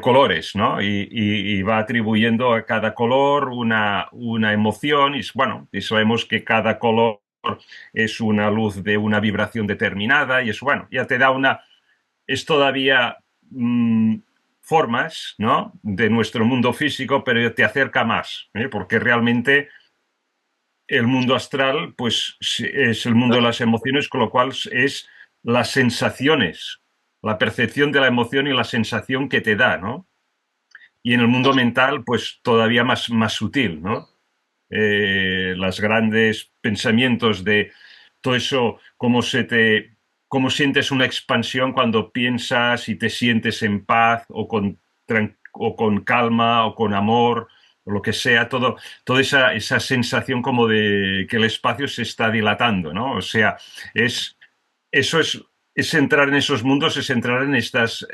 colores, ¿no? Y va atribuyendo a cada color una emoción y, bueno, y sabemos que cada color es una luz de una vibración determinada y eso, bueno, ya te da es todavía formas, ¿no?, de nuestro mundo físico, pero te acerca más, porque realmente el mundo astral pues es el mundo de las emociones, con lo cual es las sensaciones, la percepción de la emoción y la sensación que te da, ¿no? Y en el mundo mental pues todavía más sutil, ¿no? Los grandes pensamientos de todo eso, cómo sientes una expansión cuando piensas y te sientes en paz o con calma o con amor, o lo que sea, toda esa sensación como de que el espacio se está dilatando, ¿no? O sea, eso es entrar en esos mundos, es entrar en estas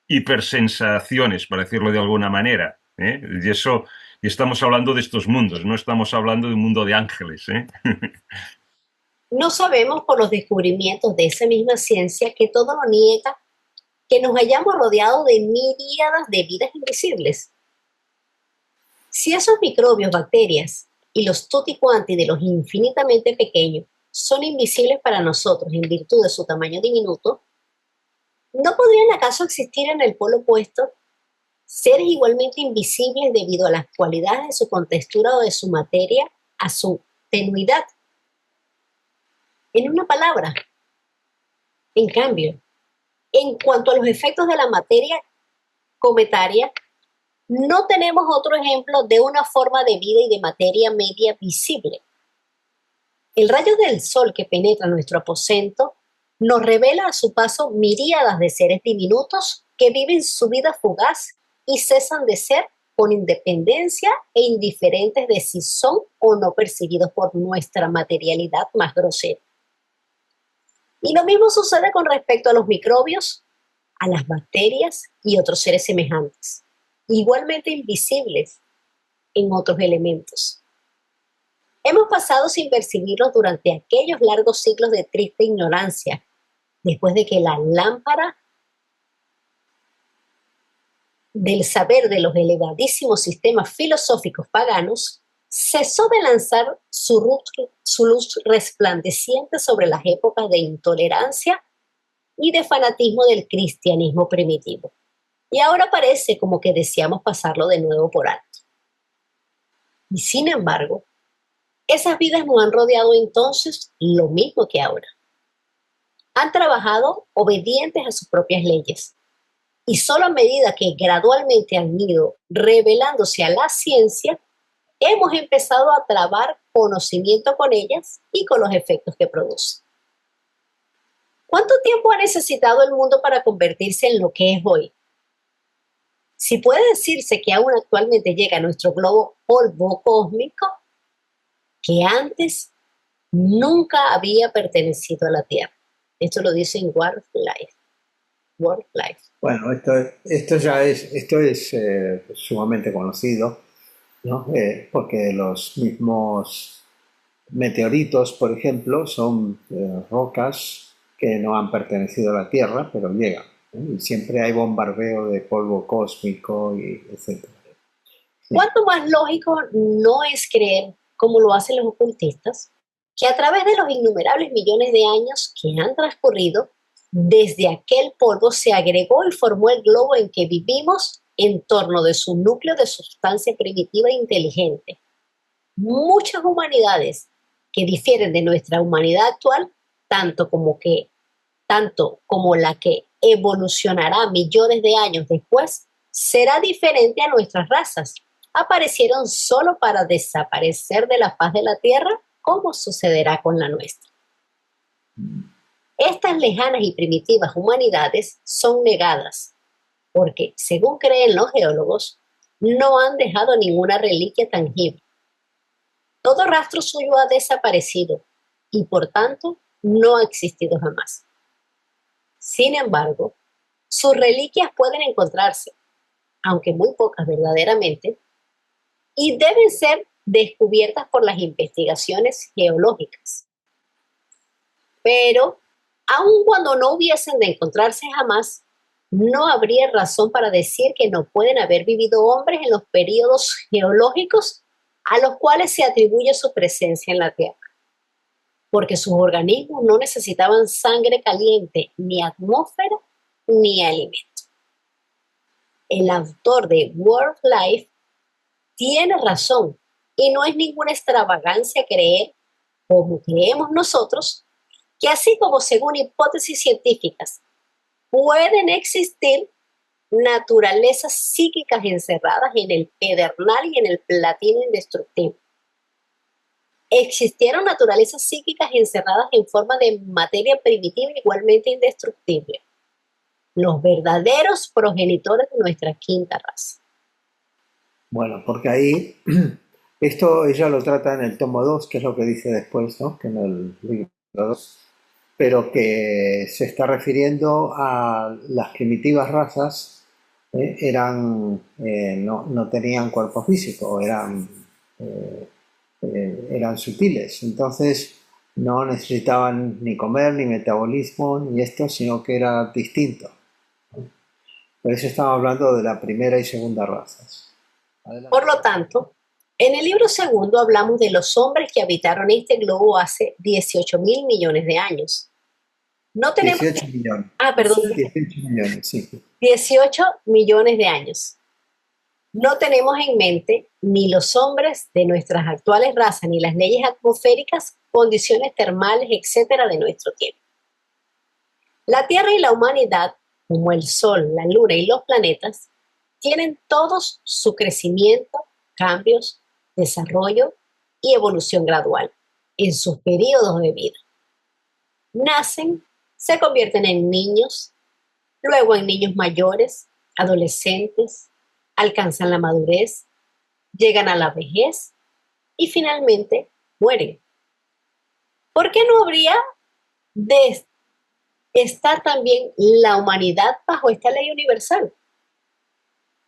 hipersensaciones, para decirlo de alguna manera. Y estamos hablando de estos mundos, no estamos hablando de un mundo de ángeles. No sabemos por los descubrimientos de esa misma ciencia que todo lo niega, que nos hayamos rodeado de miríadas de vidas invisibles. Si esos microbios, bacterias y los tutti quanti de los infinitamente pequeños son invisibles para nosotros en virtud de su tamaño diminuto, ¿no podrían acaso existir en el polo opuesto seres igualmente invisibles debido a las cualidades de su contextura o de su materia, a su tenuidad? En una palabra, en cambio, en cuanto a los efectos de la materia cometaria, no tenemos otro ejemplo de una forma de vida y de materia media visible. El rayo del sol que penetra nuestro aposento nos revela a su paso miríadas de seres diminutos que viven su vida fugaz y cesan de ser con independencia e indiferentes de si son o no percibidos por nuestra materialidad más grosera. Y lo mismo sucede con respecto a los microbios, a las bacterias y otros seres semejantes, igualmente invisibles en otros elementos. Hemos pasado sin percibirlos durante aquellos largos ciclos de triste ignorancia, después de que la lámpara del saber de los elevadísimos sistemas filosóficos paganos cesó de lanzar su luz resplandeciente sobre las épocas de intolerancia y de fanatismo del cristianismo primitivo. Y ahora parece como que deseamos pasarlo de nuevo por alto. Y sin embargo, esas vidas nos han rodeado entonces lo mismo que ahora. Han trabajado obedientes a sus propias leyes. Y solo a medida que gradualmente han ido revelándose a la ciencia, hemos empezado a trabar conocimiento con ellas y con los efectos que producen. ¿Cuánto tiempo ha necesitado el mundo para convertirse en lo que es hoy? Si puede decirse que aún actualmente llega a nuestro globo polvo cósmico, que antes nunca había pertenecido a la Tierra. Esto lo dice en World Life. Bueno, esto es sumamente conocido, ¿no? Porque los mismos meteoritos, por ejemplo, son rocas que no han pertenecido a la Tierra, pero llegan, ¿no? Y siempre hay bombardeo de polvo cósmico, etc. ¿Cuánto más lógico no es creer, como lo hacen los ocultistas, que a través de los innumerables millones de años que han transcurrido, desde aquel polvo se agregó y formó el globo en que vivimos en torno de su núcleo de sustancia primitiva e inteligente? Muchas humanidades que difieren de nuestra humanidad actual, tanto como la que evolucionará millones de años después, será diferente a nuestras razas. Aparecieron solo para desaparecer de la faz de la Tierra, como sucederá con la nuestra. Estas lejanas y primitivas humanidades son negadas, porque, según creen los geólogos, no han dejado ninguna reliquia tangible. Todo rastro suyo ha desaparecido y, por tanto, no ha existido jamás. Sin embargo, sus reliquias pueden encontrarse, aunque muy pocas verdaderamente, y deben ser descubiertas por las investigaciones geológicas. Pero, aun cuando no hubiesen de encontrarse jamás, no habría razón para decir que no pueden haber vivido hombres en los períodos geológicos a los cuales se atribuye su presencia en la Tierra, porque sus organismos no necesitaban sangre caliente, ni atmósfera, ni alimento. El autor de World Life tiene razón, y no es ninguna extravagancia creer, como creemos nosotros, que así como según hipótesis científicas pueden existir naturalezas psíquicas encerradas en el pedernal y en el platino indestructible, existieron naturalezas psíquicas encerradas en forma de materia primitiva igualmente indestructible, los verdaderos progenitores de nuestra quinta raza. Bueno, porque ahí, esto ella lo trata en el tomo 2, que es lo que dice después, ¿no? Que en el libro 2, pero que se está refiriendo a las primitivas razas, no tenían cuerpo físico, eh, eran sutiles, entonces no necesitaban ni comer, ni metabolismo, ni esto, sino que era distinto. Por eso estamos hablando de la primera y segunda razas. Adelante. Por lo tanto, en el libro segundo hablamos de los hombres que habitaron este globo hace 18.000 millones de años. No tenemos... 18 millones. Perdón. 18 millones, sí. 18 millones de años. No tenemos en mente ni los hombres de nuestras actuales razas, ni las leyes atmosféricas, condiciones termales, etcétera, de nuestro tiempo. La Tierra y la humanidad, como el Sol, la Luna y los planetas, tienen todos su crecimiento, cambios, desarrollo y evolución gradual en sus periodos de vida. Nacen, se convierten en niños, luego en niños mayores, adolescentes, alcanzan la madurez, llegan a la vejez y finalmente mueren. ¿Por qué no habría de estar también la humanidad bajo esta ley universal?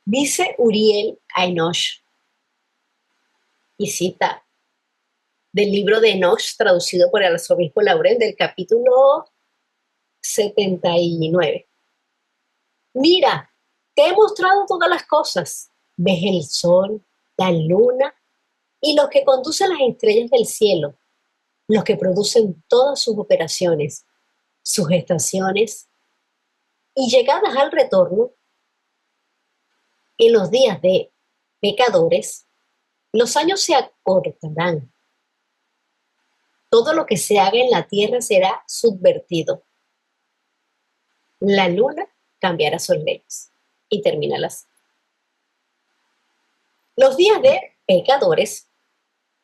Dice Uriel a Enoch, y cita del libro de Enoch, traducido por el arzobispo Laurel, del capítulo 79. Mira, te he mostrado todas las cosas. Ves el sol, la luna y los que conducen las estrellas del cielo, los que producen todas sus operaciones, sus estaciones, y llegadas al retorno, en los días de pecadores, los años se acortarán. Todo lo que se haga en la tierra será subvertido. La luna cambiará sus leyes. Y termina la cita. Los días de pecadores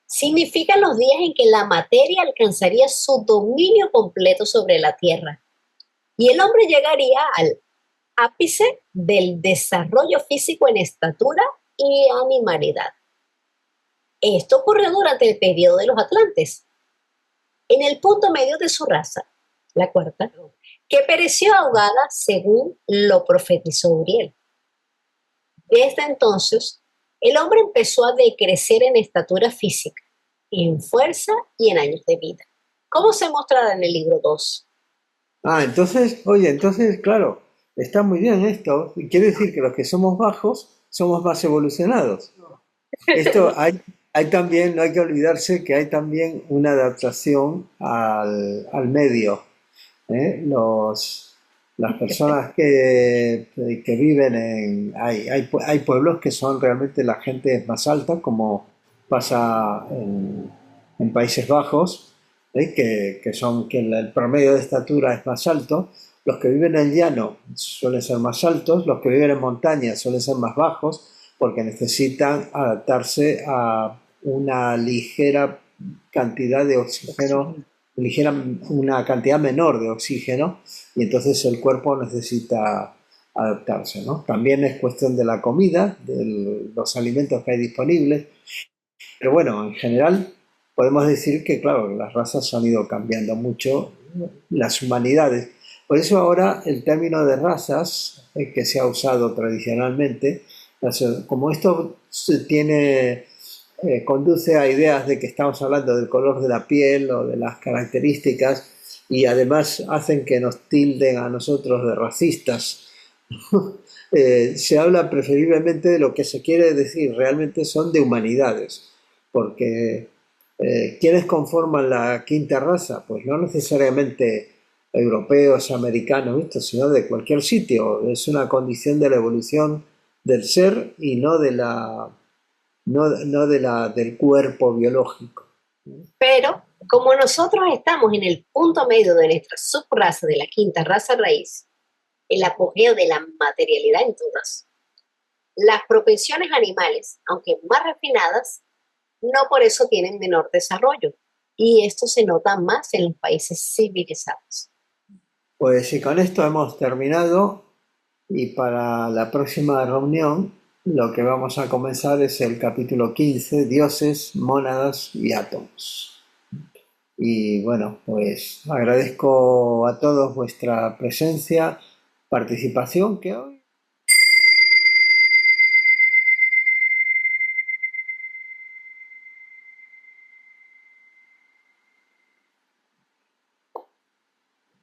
significan los días en que la materia alcanzaría su dominio completo sobre la tierra y el hombre llegaría al ápice del desarrollo físico en estatura y animalidad. Esto ocurrió durante el periodo de los Atlantes, en el punto medio de su raza, la cuarta, que pereció ahogada según lo profetizó Uriel. Desde entonces, el hombre empezó a decrecer en estatura física, en fuerza y en años de vida, como se mostrará en el libro 2. Entonces, claro, está muy bien esto. Quiere decir que los que somos bajos somos más evolucionados. Esto hay también, no hay que olvidarse que hay también una adaptación al medio. Las personas que viven hay pueblos que son realmente la gente es más alta, como pasa en Países Bajos, que el promedio de estatura es más alto. Los que viven en el llano suelen ser más altos, los que viven en montaña suelen ser más bajos, porque necesitan adaptarse a una ligera cantidad de oxígeno, una cantidad menor de oxígeno, y entonces el cuerpo necesita adaptarse, ¿no? También es cuestión de la comida, de los alimentos que hay disponibles, pero bueno, en general podemos decir que, claro, las razas han ido cambiando mucho, las humanidades. Por eso ahora el término de razas, que se ha usado tradicionalmente, como esto conduce a ideas de que estamos hablando del color de la piel o de las características, y además hacen que nos tilden a nosotros de racistas. Se habla preferiblemente de lo que se quiere decir, realmente son de humanidades, porque ¿quiénes conforman la quinta raza? Pues no necesariamente europeos, americanos, sino de cualquier sitio. Es una condición de la evolución del ser y no del cuerpo biológico. Pero como nosotros estamos en el punto medio de nuestra subraza de la quinta raza raíz, el apogeo de la materialidad en todas, las propensiones animales, aunque más refinadas, no por eso tienen menor desarrollo, y esto se nota más en los países civilizados. Pues sí, con esto hemos terminado, y para la próxima reunión lo que vamos a comenzar es el capítulo 15, dioses, mónadas y átomos. Y bueno, pues agradezco a todos vuestra presencia, participación, que hoy